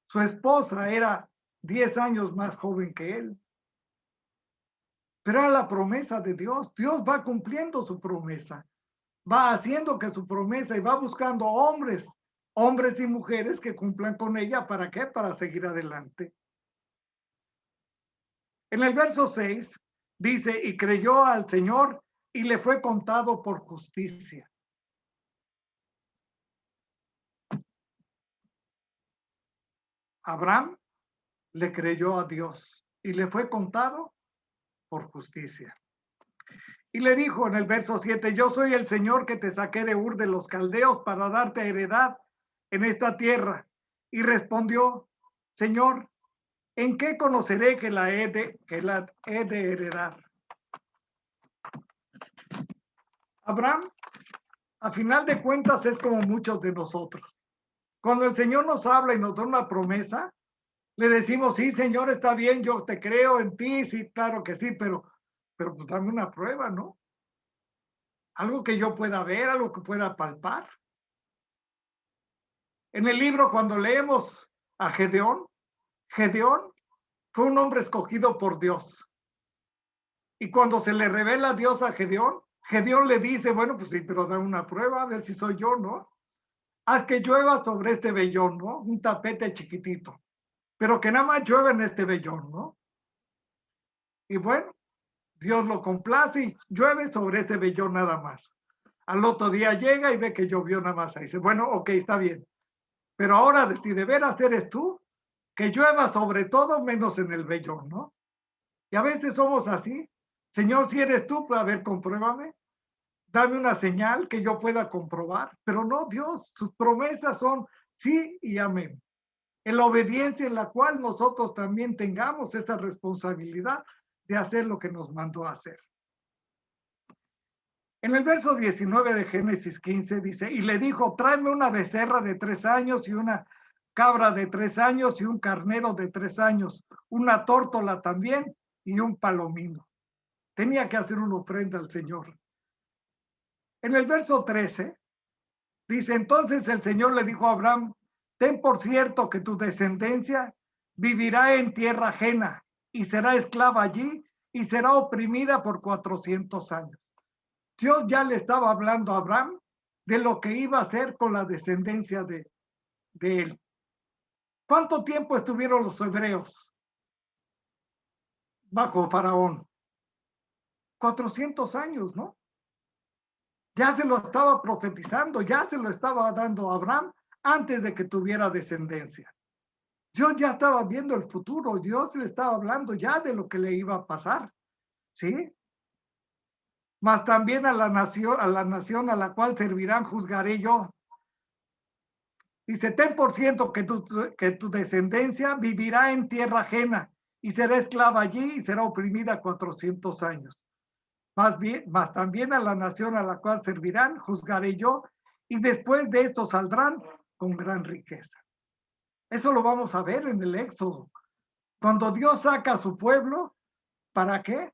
Su esposa era 10 años más joven que él. Pero era la promesa de Dios. Dios va cumpliendo su promesa. Va haciendo que su promesa y va buscando hombres y mujeres que cumplan con ella. ¿Para qué? Para seguir adelante. En el verso 6 dice, y creyó al Señor y le fue contado por justicia. Abraham le creyó a Dios y le fue contado por justicia. Y le dijo en el verso 7, yo soy el Señor que te saqué de Ur de los Caldeos para darte heredad en esta tierra. Y respondió, Señor, ¿en qué conoceré que la he de heredar? Abraham, a final de cuentas, es como muchos de nosotros. Cuando el Señor nos habla y nos da una promesa, le decimos, sí, Señor, está bien, yo te creo en ti, sí, claro que sí, pero pues dame una prueba, ¿no? Algo que yo pueda ver, algo que pueda palpar. En el libro, cuando leemos a Gedeón fue un hombre escogido por Dios. Y cuando se le revela a Dios a Gedeón le dice, bueno, pues sí, pero da una prueba, a ver si soy yo, ¿no? Haz que llueva sobre este vellón, ¿no? Un tapete chiquitito, pero que nada más llueva en este vellón, ¿no? Y bueno, Dios lo complace y llueve sobre ese vellón nada más. Al otro día llega y ve que llovió nada más. Y dice, bueno, ok, está bien. Pero ahora, si de veras eres tú, que llueva sobre todo menos en el vellón, ¿no? Y a veces somos así. Señor, si eres tú, pues a ver, compruébame. Dame una señal que yo pueda comprobar. Pero no, Dios, sus promesas son sí y amén. En la obediencia en la cual nosotros también tengamos esa responsabilidad de hacer lo que nos mandó a hacer. En el verso 19 de Génesis 15 dice, y le dijo, tráeme una becerra de 3 años y una cabra de 3 años y un carnero de 3 años, una tórtola también y un palomino. Tenía que hacer una ofrenda al Señor. En el verso 13 dice, entonces el Señor le dijo a Abraham, ten por cierto que tu descendencia vivirá en tierra ajena y será esclava allí y será oprimida por 400 años. Dios ya le estaba hablando a Abraham de lo que iba a hacer con la descendencia de él. ¿Cuánto tiempo estuvieron los hebreos bajo Faraón? 400 años, ¿no? Ya se lo estaba profetizando, ya se lo estaba dando a Abraham antes de que tuviera descendencia. Dios ya estaba viendo el futuro, Dios le estaba hablando ya de lo que le iba a pasar, ¿sí? Mas también a la nación a la cual servirán juzgaré yo. Dice, ten por ciento que tu descendencia vivirá en tierra ajena y será esclava allí y será oprimida 400 años. Más también a la nación a la cual servirán, juzgaré yo, y después de esto saldrán con gran riqueza. Eso lo vamos a ver en el Éxodo. Cuando Dios saca a su pueblo, ¿Para qué?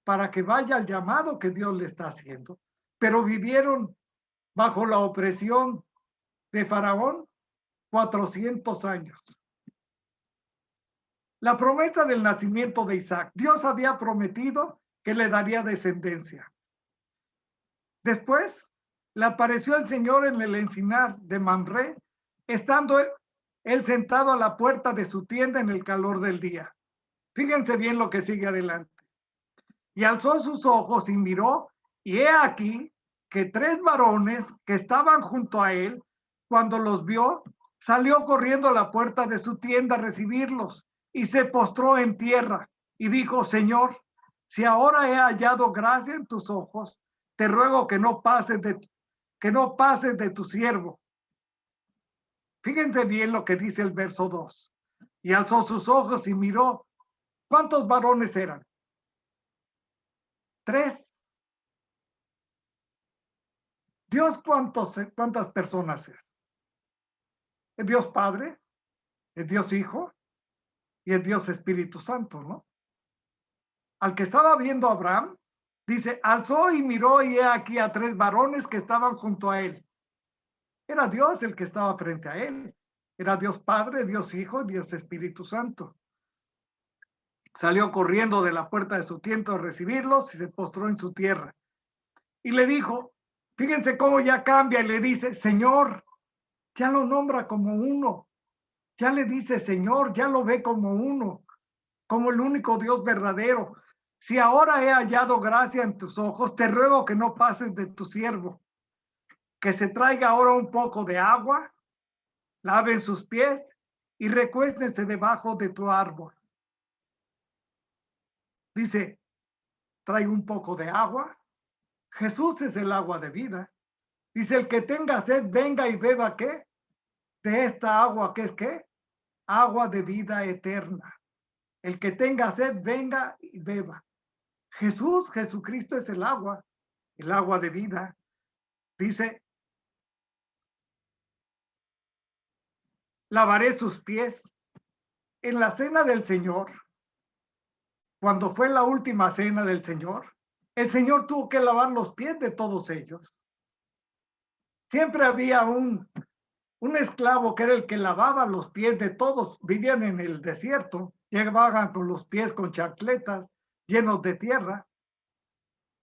Para que vaya al llamado que Dios le está haciendo. Pero vivieron bajo la opresión de Faraón 400 años. La promesa del nacimiento de Isaac. Dios había prometido que le daría descendencia. Después le apareció el Señor en el encinar de Mamre, estando él sentado a la puerta de su tienda en el calor del día. Fíjense bien lo que sigue adelante. Y alzó sus ojos y miró, y he aquí que 3 varones que estaban junto a él, cuando los vio, salió corriendo a la puerta de su tienda a recibirlos y se postró en tierra y dijo: Señor, si ahora he hallado gracia en tus ojos, te ruego que no pases de tu siervo. Fíjense bien lo que dice el verso 2. Y alzó sus ojos y miró. ¿Cuántos varones eran? 3. Dios, ¿cuántas personas es? Es Dios Padre, es Dios Hijo y es Dios Espíritu Santo, ¿no? Al que estaba viendo Abraham, dice, alzó y miró y he aquí a 3 varones que estaban junto a él. Era Dios el que estaba frente a él. Era Dios Padre, Dios Hijo, Dios Espíritu Santo. Salió corriendo de la puerta de su tienda a recibirlos y se postró en su tierra. Y le dijo, fíjense cómo ya cambia y le dice, Señor, ya lo nombra como uno. Ya le dice Señor, ya lo ve como uno, como el único Dios verdadero. Si ahora he hallado gracia en tus ojos, te ruego que no pases de tu siervo, que se traiga ahora un poco de agua, laven sus pies y recuéstense debajo de tu árbol. Dice, trae un poco de agua. Jesús es el agua de vida. Dice, el que tenga sed, venga y beba, ¿qué? De esta agua, ¿qué es qué? Agua de vida eterna. El que tenga sed, venga y beba. Jesucristo es el agua de vida. Dice, lavaré sus pies. En la cena del Señor, cuando fue la última cena del Señor, el Señor tuvo que lavar los pies de todos ellos. Siempre había un esclavo que era el que lavaba los pies de todos. Vivían en el desierto, llegaban con los pies con chancletas llenos de tierra.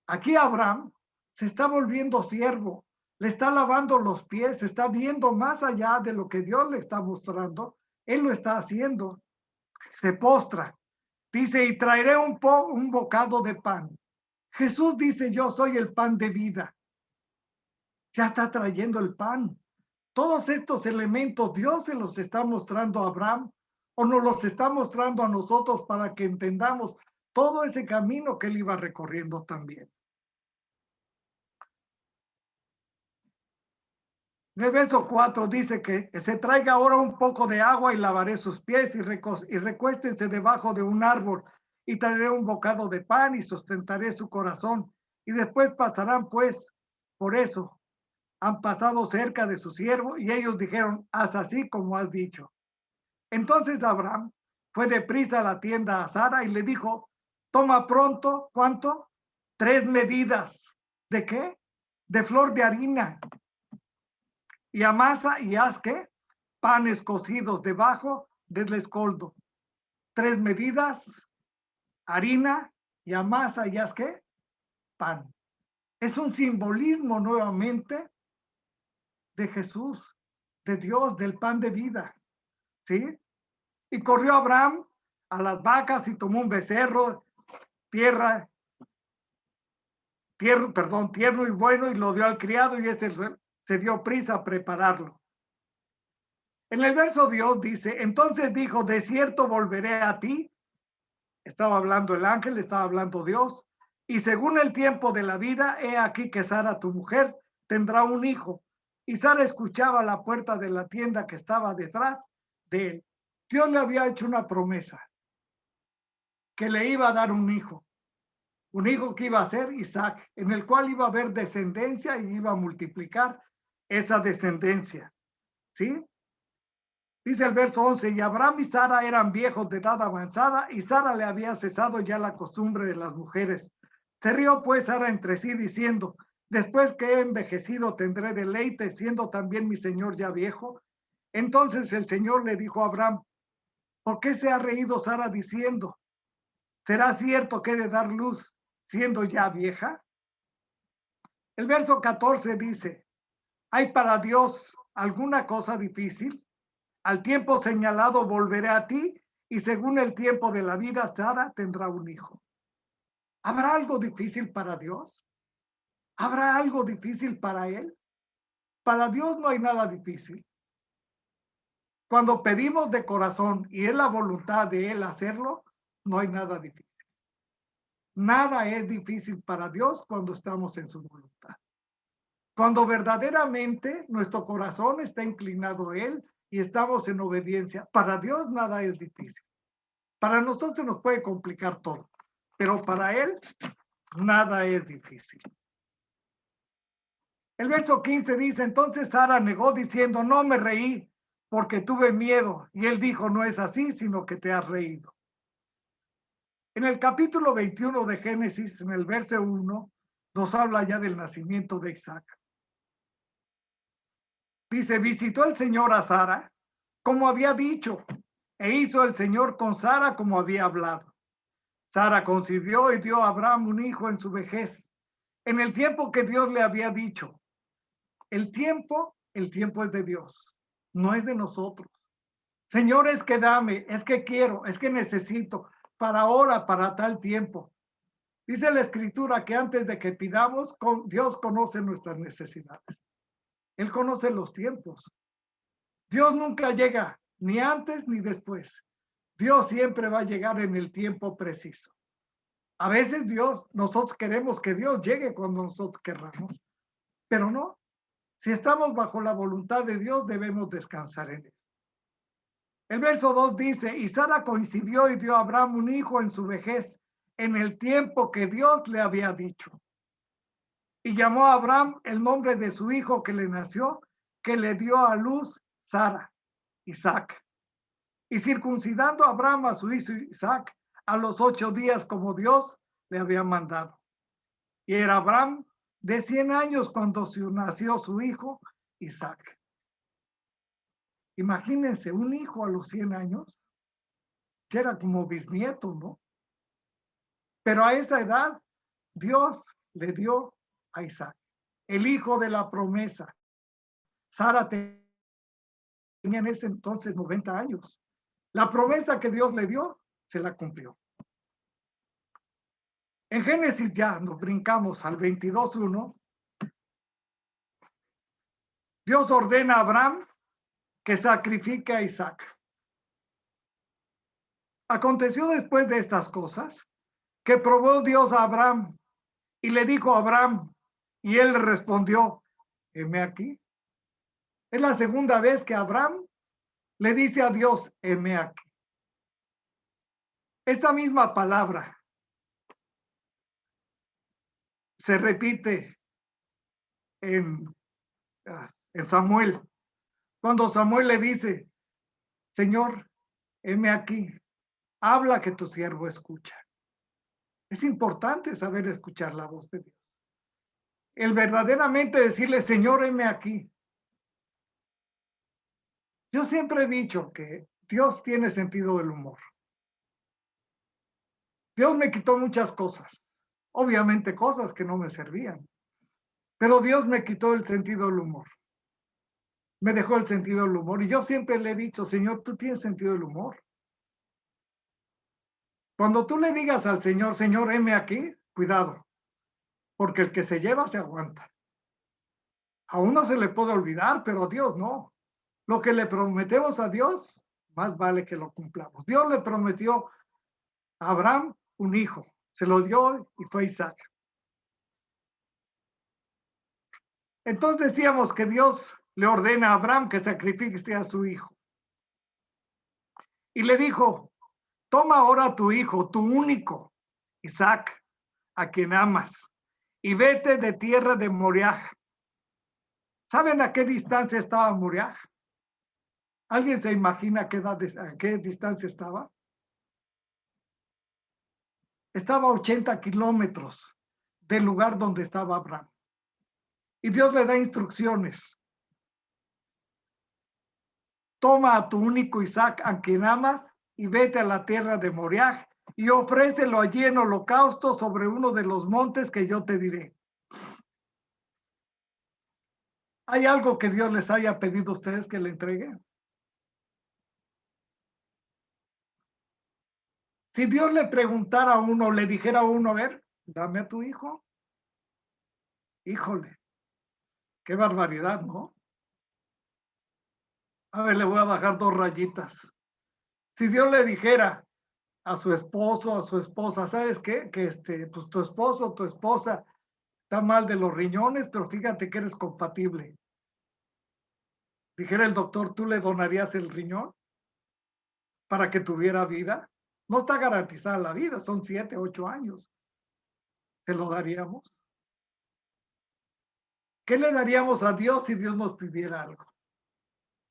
Aquí Abraham se está volviendo siervo, le está lavando los pies, se está viendo más allá de lo que Dios le está mostrando. Él lo está haciendo. Se postra. Dice, y traeré un bocado de pan. Jesús dice, yo soy el pan de vida. Ya está trayendo el pan. Todos estos elementos Dios se los está mostrando a Abraham o nos los está mostrando a nosotros para que entendamos todo ese camino que él iba recorriendo también. En el verso 4 dice que se traiga ahora un poco de agua y lavaré sus pies y recuéstense debajo de un árbol y traeré un bocado de pan y sustentaré su corazón. Y después pasarán pues, por eso, han pasado cerca de su siervo y ellos dijeron, haz así como has dicho. Entonces Abraham fue deprisa a la tienda a Sara y le dijo, toma pronto, ¿cuánto? 3 medidas. ¿De qué? De flor de harina. Y amasa y haz ¿qué? Panes cocidos debajo del escoldo. 3 medidas, harina y amasa y haz ¿qué? Pan. Es un simbolismo nuevamente de Jesús, de Dios, del pan de vida. ¿Sí? Y corrió Abraham a las vacas y tomó un becerro, tierno y bueno, y lo dio al criado y ese se dio prisa a prepararlo. En el verso Dios dice, entonces dijo, de cierto volveré a ti. Estaba hablando el ángel, estaba hablando Dios. Y según el tiempo de la vida, he aquí que Sara, tu mujer, tendrá un hijo. Y Sara escuchaba a la puerta de la tienda que estaba detrás de él. Dios le había hecho una promesa, que le iba a dar un hijo que iba a ser Isaac, en el cual iba a haber descendencia y iba a multiplicar esa descendencia. ¿Sí? Dice el verso 11, y Abraham y Sara eran viejos de edad avanzada, y Sara le había cesado ya la costumbre de las mujeres. Se rió pues Sara entre sí, diciendo, después que he envejecido tendré deleite, siendo también mi señor ya viejo. Entonces el Señor le dijo a Abraham, ¿por qué se ha reído Sara diciendo, ¿será cierto que he de dar luz siendo ya vieja? El verso 14 dice, ¿hay para Dios alguna cosa difícil? Al tiempo señalado volveré a ti, y según el tiempo de la vida, Sara tendrá un hijo. ¿Habrá algo difícil para Dios? ¿Habrá algo difícil para Él? Para Dios no hay nada difícil. Cuando pedimos de corazón y es la voluntad de Él hacerlo, no hay nada difícil. Nada es difícil para Dios cuando estamos en su voluntad. Cuando verdaderamente nuestro corazón está inclinado a Él y estamos en obediencia, para Dios nada es difícil. Para nosotros nos puede complicar todo, pero para Él nada es difícil. El verso 15 dice, entonces Sara negó diciendo, no me reí porque tuve miedo. Y él dijo, no es así, sino que te has reído. En el capítulo 21 de Génesis, en el verso 1, nos habla ya del nacimiento de Isaac. Dice, visitó el Señor a Sara, como había dicho, e hizo el Señor con Sara como había hablado. Sara concibió y dio a Abraham un hijo en su vejez, en el tiempo que Dios le había dicho. El tiempo es de Dios, no es de nosotros. Señor, es que dame, es que quiero, es que necesito, para ahora, para tal tiempo. Dice la Escritura que antes de que pidamos, Dios conoce nuestras necesidades. Él conoce los tiempos. Dios nunca llega ni antes ni después. Dios siempre va a llegar en el tiempo preciso. A veces nosotros queremos que Dios llegue cuando nosotros querramos, pero no. Si estamos bajo la voluntad de Dios, debemos descansar en él. El verso 2 dice, y Sara concibió y dio a Abraham un hijo en su vejez, en el tiempo que Dios le había dicho. Y llamó a Abraham el nombre de su hijo que le nació, que le dio a luz Sara, Isaac. Y circuncidando a Abraham a su hijo Isaac a los 8 días como Dios le había mandado. Y era Abraham de 100 años cuando nació su hijo Isaac. Imagínense, un hijo a los 100 años, que era como bisnieto, ¿no? Pero a esa edad, Dios le dio a Isaac, el hijo de la promesa. Sara tenía en ese entonces 90 años. La promesa que Dios le dio, se la cumplió. En Génesis ya nos brincamos al 22:1. Dios ordena a Abraham que sacrifique a Isaac. Aconteció después de estas cosas que probó Dios a Abraham y le dijo a Abraham, y él le respondió, heme aquí. Es la segunda vez que Abraham le dice a Dios, heme aquí. Esta misma palabra se repite en Samuel, cuando Samuel le dice, Señor, heme aquí, habla que tu siervo escucha. Es importante saber escuchar la voz de Dios. El verdaderamente decirle, Señor, heme aquí. Yo siempre he dicho que Dios tiene sentido del humor. Dios me quitó muchas cosas, obviamente cosas que no me servían, pero Dios me quitó el sentido del humor. Me dejó el sentido del humor y yo siempre le he dicho, Señor, tú tienes sentido del humor. Cuando tú le digas al Señor, Señor, heme aquí, cuidado, porque el que se lleva se aguanta. A uno se le puede olvidar, pero a Dios no. Lo que le prometemos a Dios, más vale que lo cumplamos. Dios le prometió a Abraham un hijo, se lo dio y fue Isaac. Entonces decíamos que Dios le ordena a Abraham que sacrifique a su hijo. Y le dijo, toma ahora tu hijo, tu único, Isaac, a quien amas, y vete de tierra de Moriah. ¿Saben a qué distancia estaba Moriah? ¿Alguien se imagina a qué distancia estaba? Estaba a 80 kilómetros del lugar donde estaba Abraham. Y Dios le da instrucciones. Toma a tu único Isaac, a quien amas, y vete a la tierra de Moriah y ofrécelo allí en holocausto sobre uno de los montes que yo te diré. ¿Hay algo que Dios les haya pedido a ustedes que le entreguen? Si Dios le preguntara a uno, le dijera a uno, a ver, dame a tu hijo. Híjole, qué barbaridad, ¿no? A ver, le voy a bajar 2 rayitas. Si Dios le dijera a su esposo, a su esposa, ¿sabes qué? Que pues tu esposo o tu esposa está mal de los riñones, pero fíjate que eres compatible. Dijera el doctor, ¿tú le donarías el riñón para que tuviera vida? No está garantizada la vida, son 7, 8 años. ¿Se lo daríamos? ¿Qué le daríamos a Dios si Dios nos pidiera algo?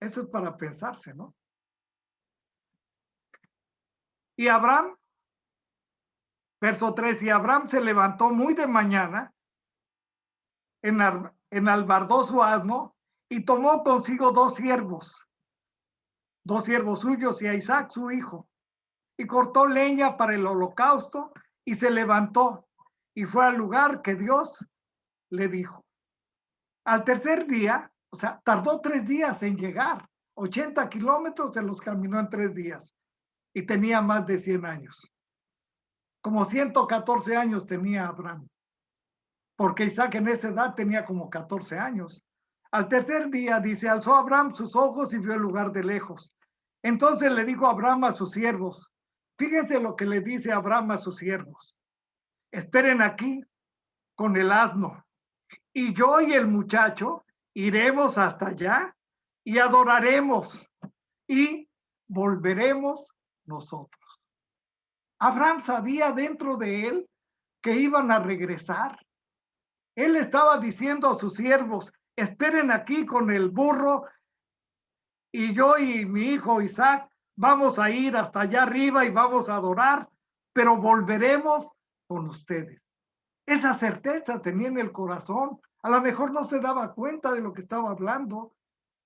Eso es para pensarse, ¿no? Y Abraham, verso 3, y Abraham se levantó muy de mañana, enalbardó su asno y tomó consigo 2 siervos suyos y a Isaac su hijo, y cortó leña para el holocausto y se levantó y fue al lugar que Dios le dijo. Al tercer día, o sea, tardó 3 días en llegar, 80 kilómetros se los caminó en 3 días y tenía más de 100 años. Como 114 años tenía Abraham, porque Isaac en esa edad tenía como 14 años. Al tercer día, dice, alzó Abraham sus ojos y vio el lugar de lejos. Entonces le dijo Abraham a sus siervos, fíjense lo que le dice Abraham a sus siervos, esperen aquí con el asno, y yo y el muchacho iremos hasta allá y adoraremos y volveremos nosotros. Abraham sabía dentro de él que iban a regresar. Él estaba diciendo a sus siervos, esperen aquí con el burro y yo y mi hijo Isaac vamos a ir hasta allá arriba y vamos a adorar, pero volveremos con ustedes. Esa certeza tenía en el corazón. A lo mejor no se daba cuenta de lo que estaba hablando,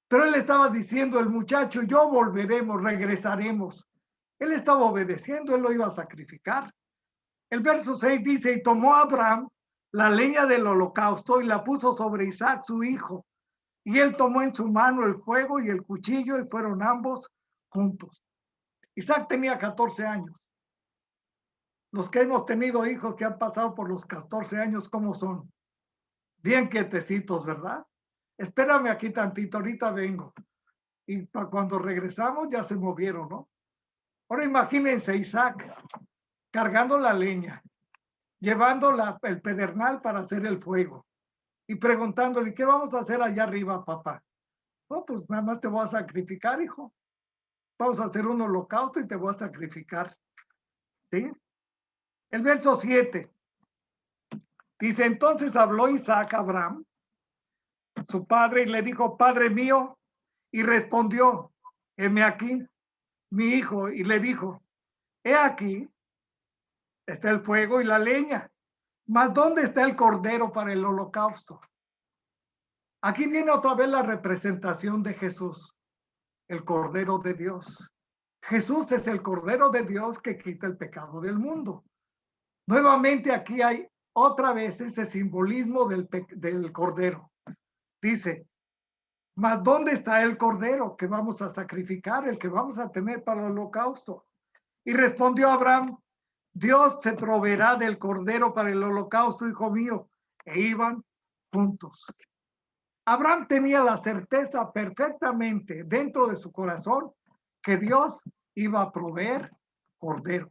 pero él estaba diciendo, el muchacho, yo volveremos, regresaremos. Él estaba obedeciendo, él lo iba a sacrificar. El verso 6 dice, y tomó Abraham la leña del holocausto y la puso sobre Isaac, su hijo. Y él tomó en su mano el fuego y el cuchillo y fueron ambos juntos. Isaac tenía 14 años. Los que hemos tenido hijos que han pasado por los 14 años, ¿cómo son? Bien quietecitos, ¿verdad? Espérame aquí tantito, ahorita vengo. Y para cuando regresamos ya se movieron, ¿no? Ahora imagínense Isaac cargando la leña, llevando el pedernal para hacer el fuego y preguntándole, ¿qué vamos a hacer allá arriba, papá? No, pues nada más te voy a sacrificar, hijo. Vamos a hacer un holocausto y te voy a sacrificar. ¿Sí? El verso 7 dice, entonces habló Isaac a Abraham, su padre, y le dijo, Padre mío, y respondió, heme aquí, mi hijo, y le dijo, he aquí, está el fuego y la leña, mas ¿dónde está el cordero para el holocausto? Aquí viene otra vez la representación de Jesús, el Cordero de Dios. Jesús es el Cordero de Dios que quita el pecado del mundo. Nuevamente aquí hay otra vez ese simbolismo del Cordero. Dice, mas ¿dónde está el Cordero que vamos a sacrificar, el que vamos a tener para el holocausto? Y respondió Abraham, Dios se proveerá del Cordero para el holocausto, hijo mío. E iban juntos. Abraham tenía la certeza perfectamente dentro de su corazón que Dios iba a proveer cordero.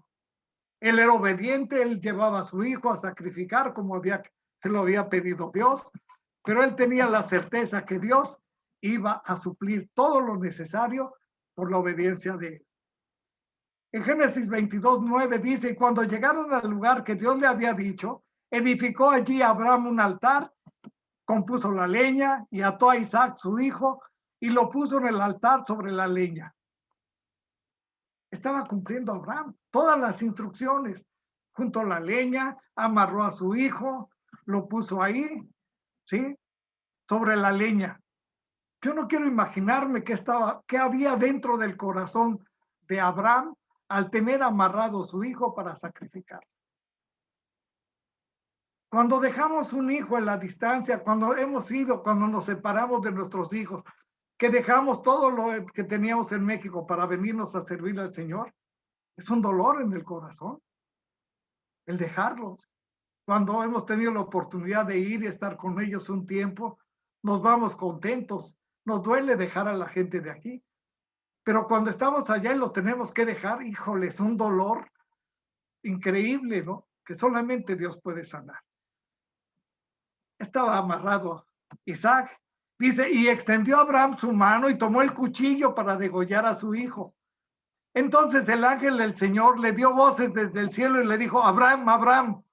Él era obediente, él llevaba a su hijo a sacrificar como se lo había pedido Dios, pero él tenía la certeza que Dios iba a suplir todo lo necesario por la obediencia de él. En Génesis 22:9 dice, y cuando llegaron al lugar que Dios le había dicho, edificó allí Abraham un altar, compuso la leña y ató a Isaac su hijo y lo puso en el altar sobre la leña. Estaba cumpliendo Abraham todas las instrucciones. Junto a la leña, amarró a su hijo, lo puso ahí, ¿sí? Sobre la leña. Yo no quiero imaginarme qué había dentro del corazón de Abraham al tener amarrado a su hijo para sacrificar. Cuando dejamos un hijo en la distancia, cuando nos separamos de nuestros hijos, que dejamos todo lo que teníamos en México para venirnos a servir al Señor, es un dolor en el corazón el dejarlos. Cuando hemos tenido la oportunidad de ir y estar con ellos un tiempo, nos vamos contentos. Nos duele dejar a la gente de aquí. Pero cuando estamos allá y los tenemos que dejar, híjole, es un dolor increíble, ¿no? Que solamente Dios puede sanar. Estaba amarrado Isaac. Dice, y extendió Abraham su mano y tomó el cuchillo para degollar a su hijo. Entonces el ángel del Señor le dio voces desde el cielo y le dijo, Abraham, Abraham.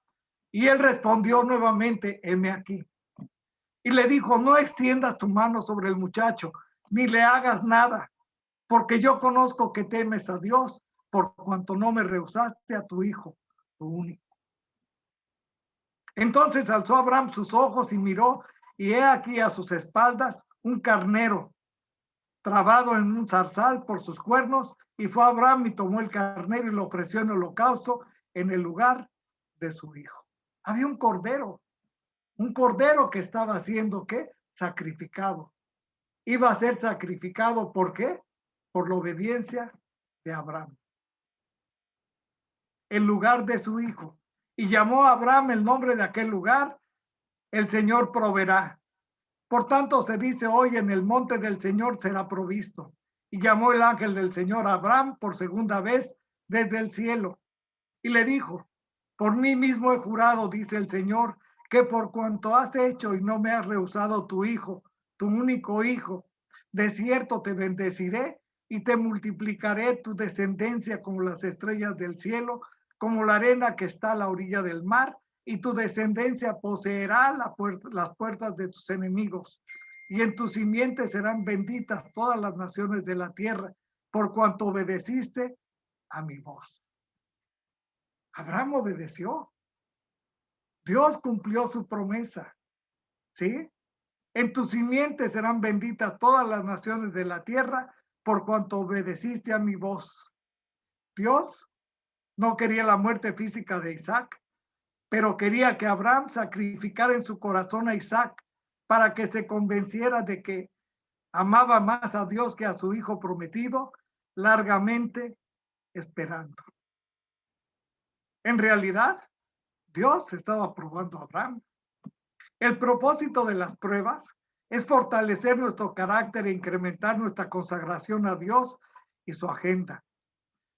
Y él respondió nuevamente, heme aquí. Y le dijo, no extiendas tu mano sobre el muchacho, ni le hagas nada, porque yo conozco que temes a Dios, por cuanto no me rehusaste a tu hijo, tu único. Entonces alzó Abraham sus ojos y miró, y he aquí a sus espaldas un carnero, trabado en un zarzal por sus cuernos, y fue Abraham y tomó el carnero y lo ofreció en holocausto en el lugar de su hijo. Había un cordero que estaba siendo, ¿qué? Sacrificado. Iba a ser sacrificado, ¿por qué? Por la obediencia de Abraham. En lugar de su hijo. Y llamó a Abraham el nombre de aquel lugar, el Señor proveerá. Por tanto se dice hoy, en el monte del Señor será provisto. Y llamó el ángel del Señor a Abraham por segunda vez desde el cielo. Y le dijo, por mí mismo he jurado, dice el Señor, que por cuanto has hecho y no me has rehusado tu hijo, tu único hijo, de cierto te bendeciré y te multiplicaré tu descendencia como las estrellas del cielo, como la arena que está a la orilla del mar, y tu descendencia poseerá las puertas de tus enemigos, y en tu simiente serán benditas todas las naciones de la tierra, por cuanto obedeciste a mi voz. Abraham obedeció. Dios cumplió su promesa, ¿sí? En tu simiente serán benditas todas las naciones de la tierra, por cuanto obedeciste a mi voz. Dios no quería la muerte física de Isaac, pero quería que Abraham sacrificara en su corazón a Isaac para que se convenciera de que amaba más a Dios que a su hijo prometido, largamente esperando. En realidad, Dios estaba probando a Abraham. El propósito de las pruebas es fortalecer nuestro carácter e incrementar nuestra consagración a Dios y su agenda.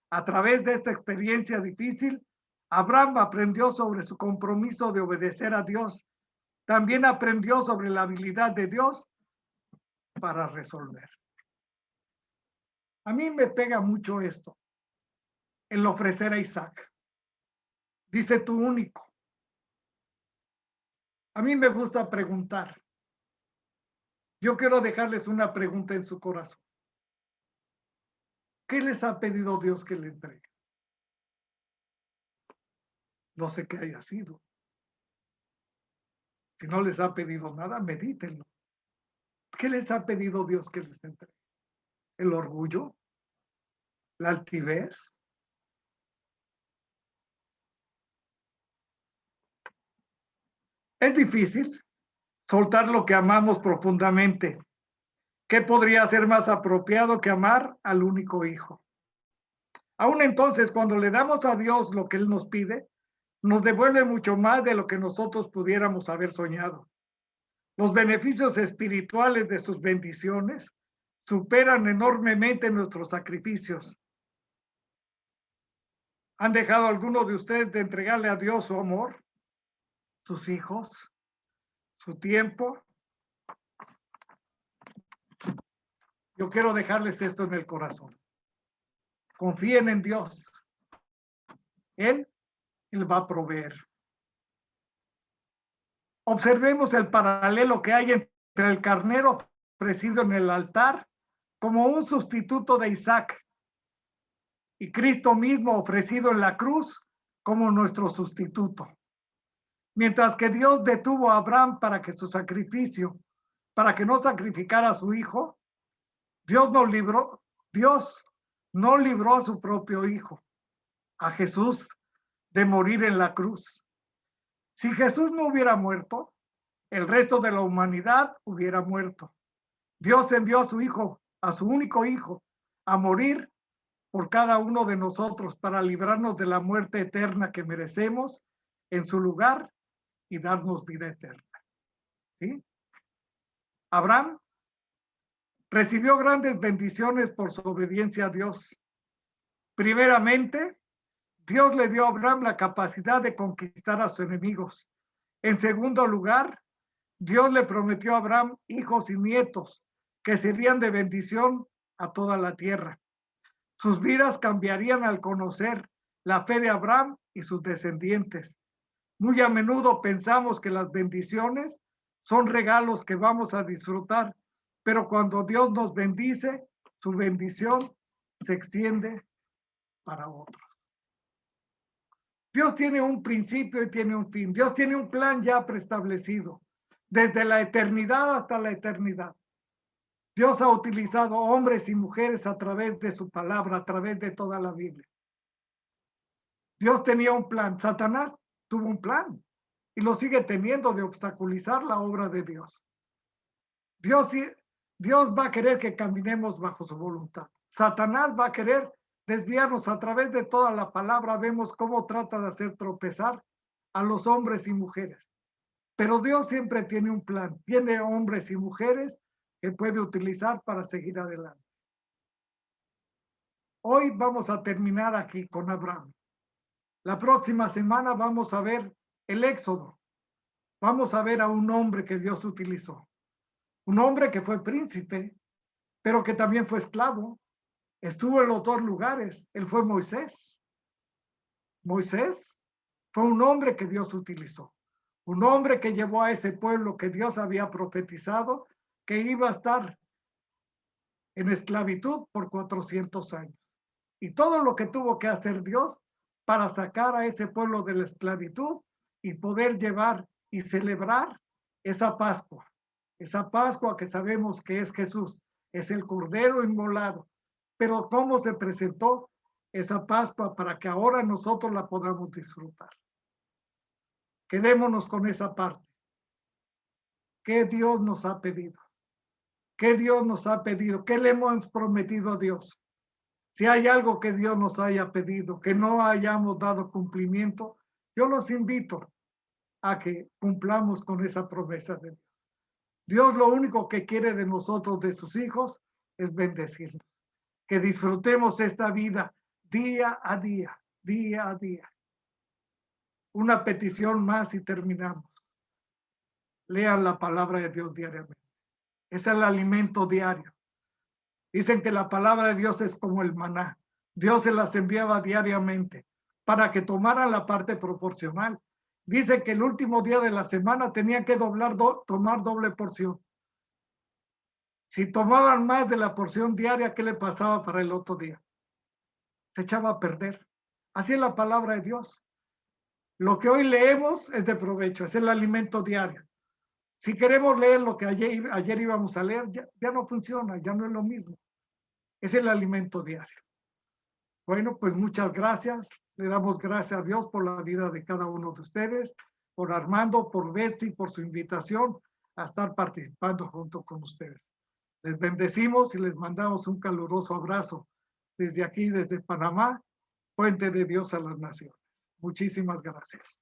A través de esta experiencia difícil, Abraham aprendió sobre su compromiso de obedecer a Dios. También aprendió sobre la habilidad de Dios para resolver. A mí me pega mucho esto, el ofrecer a Isaac. Dice tu único. A mí me gusta preguntar. Yo quiero dejarles una pregunta en su corazón. ¿Qué les ha pedido Dios que le entregue? No sé qué haya sido. Si no les ha pedido nada, medítenlo. ¿Qué les ha pedido Dios que les entregue? ¿El orgullo? ¿La altivez? Es difícil soltar lo que amamos profundamente. ¿Qué podría ser más apropiado que amar al único hijo? Aún entonces, cuando le damos a Dios lo que Él nos pide, nos devuelve mucho más de lo que nosotros pudiéramos haber soñado. Los beneficios espirituales de sus bendiciones superan enormemente nuestros sacrificios. ¿Han dejado alguno de ustedes de entregarle a Dios su amor, sus hijos, su tiempo? Yo quiero dejarles esto en el corazón. Confíen en Dios. Él va a proveer. Observemos el paralelo que hay entre el carnero ofrecido en el altar como un sustituto de Isaac, y Cristo mismo ofrecido en la cruz como nuestro sustituto. Mientras que Dios detuvo a Abraham para que no sacrificara a su hijo, Dios no libró a su propio hijo, a Jesús, de morir en la cruz. Si Jesús no hubiera muerto, el resto de la humanidad hubiera muerto. Dios envió a su hijo, a su único hijo, a morir por cada uno de nosotros para librarnos de la muerte eterna que merecemos en su lugar y darnos vida eterna. ¿Sí? Abraham recibió grandes bendiciones por su obediencia a Dios. Primeramente, Dios le dio a Abraham la capacidad de conquistar a sus enemigos. En segundo lugar, Dios le prometió a Abraham hijos y nietos que serían de bendición a toda la tierra. Sus vidas cambiarían al conocer la fe de Abraham y sus descendientes. Muy a menudo pensamos que las bendiciones son regalos que vamos a disfrutar, pero cuando Dios nos bendice, su bendición se extiende para otros. Dios tiene un principio y tiene un fin. Dios tiene un plan ya preestablecido, desde la eternidad hasta la eternidad. Dios ha utilizado hombres y mujeres a través de su palabra, a través de toda la Biblia. Dios tenía un plan. Satanás tuvo un plan y lo sigue teniendo, de obstaculizar la obra de Dios. Dios va a querer que caminemos bajo su voluntad. Satanás va a querer desviarnos. A través de toda la palabra vemos cómo trata de hacer tropezar a los hombres y mujeres. Pero Dios siempre tiene un plan, tiene hombres y mujeres que puede utilizar para seguir adelante. Hoy vamos a terminar aquí con Abraham. La próxima semana vamos a ver el Éxodo. Vamos a ver a un hombre que Dios utilizó. Un hombre que fue príncipe, pero que también fue esclavo. Estuvo en los dos lugares. Él fue Moisés. Moisés fue un hombre que Dios utilizó. Un hombre que llevó a ese pueblo que Dios había profetizado que iba a estar en esclavitud por 400 años. Y todo lo que tuvo que hacer Dios para sacar a ese pueblo de la esclavitud y poder llevar y celebrar esa Pascua que sabemos que es Jesús, es el Cordero inmolado. Pero cómo se presentó esa Pascua para que ahora nosotros la podamos disfrutar. Quedémonos con esa parte. ¿Qué Dios nos ha pedido? ¿Qué Dios nos ha pedido? ¿Qué le hemos prometido a Dios? Si hay algo que Dios nos haya pedido, que no hayamos dado cumplimiento, yo los invito a que cumplamos con esa promesa de Dios. Dios lo único que quiere de nosotros, de sus hijos, es bendecirnos. Que disfrutemos esta vida día a día, día a día. Una petición más y terminamos. Lean la palabra de Dios diariamente. Es el alimento diario. Dicen que la palabra de Dios es como el maná. Dios se las enviaba diariamente para que tomaran la parte proporcional. Dice que el último día de la semana tenían que tomar doble porción. Si tomaban más de la porción diaria, ¿qué le pasaba para el otro día? Se echaba a perder. Así es la palabra de Dios. Lo que hoy leemos es de provecho, es el alimento diario. Si queremos leer lo que ayer íbamos a leer, ya no funciona, ya no es lo mismo. Es el alimento diario. Bueno, pues muchas gracias. Le damos gracias a Dios por la vida de cada uno de ustedes, por Armando, por Betsy, por su invitación a estar participando junto con ustedes. Les bendecimos y les mandamos un caluroso abrazo desde aquí, desde Panamá, Puente de Dios a las Naciones. Muchísimas gracias.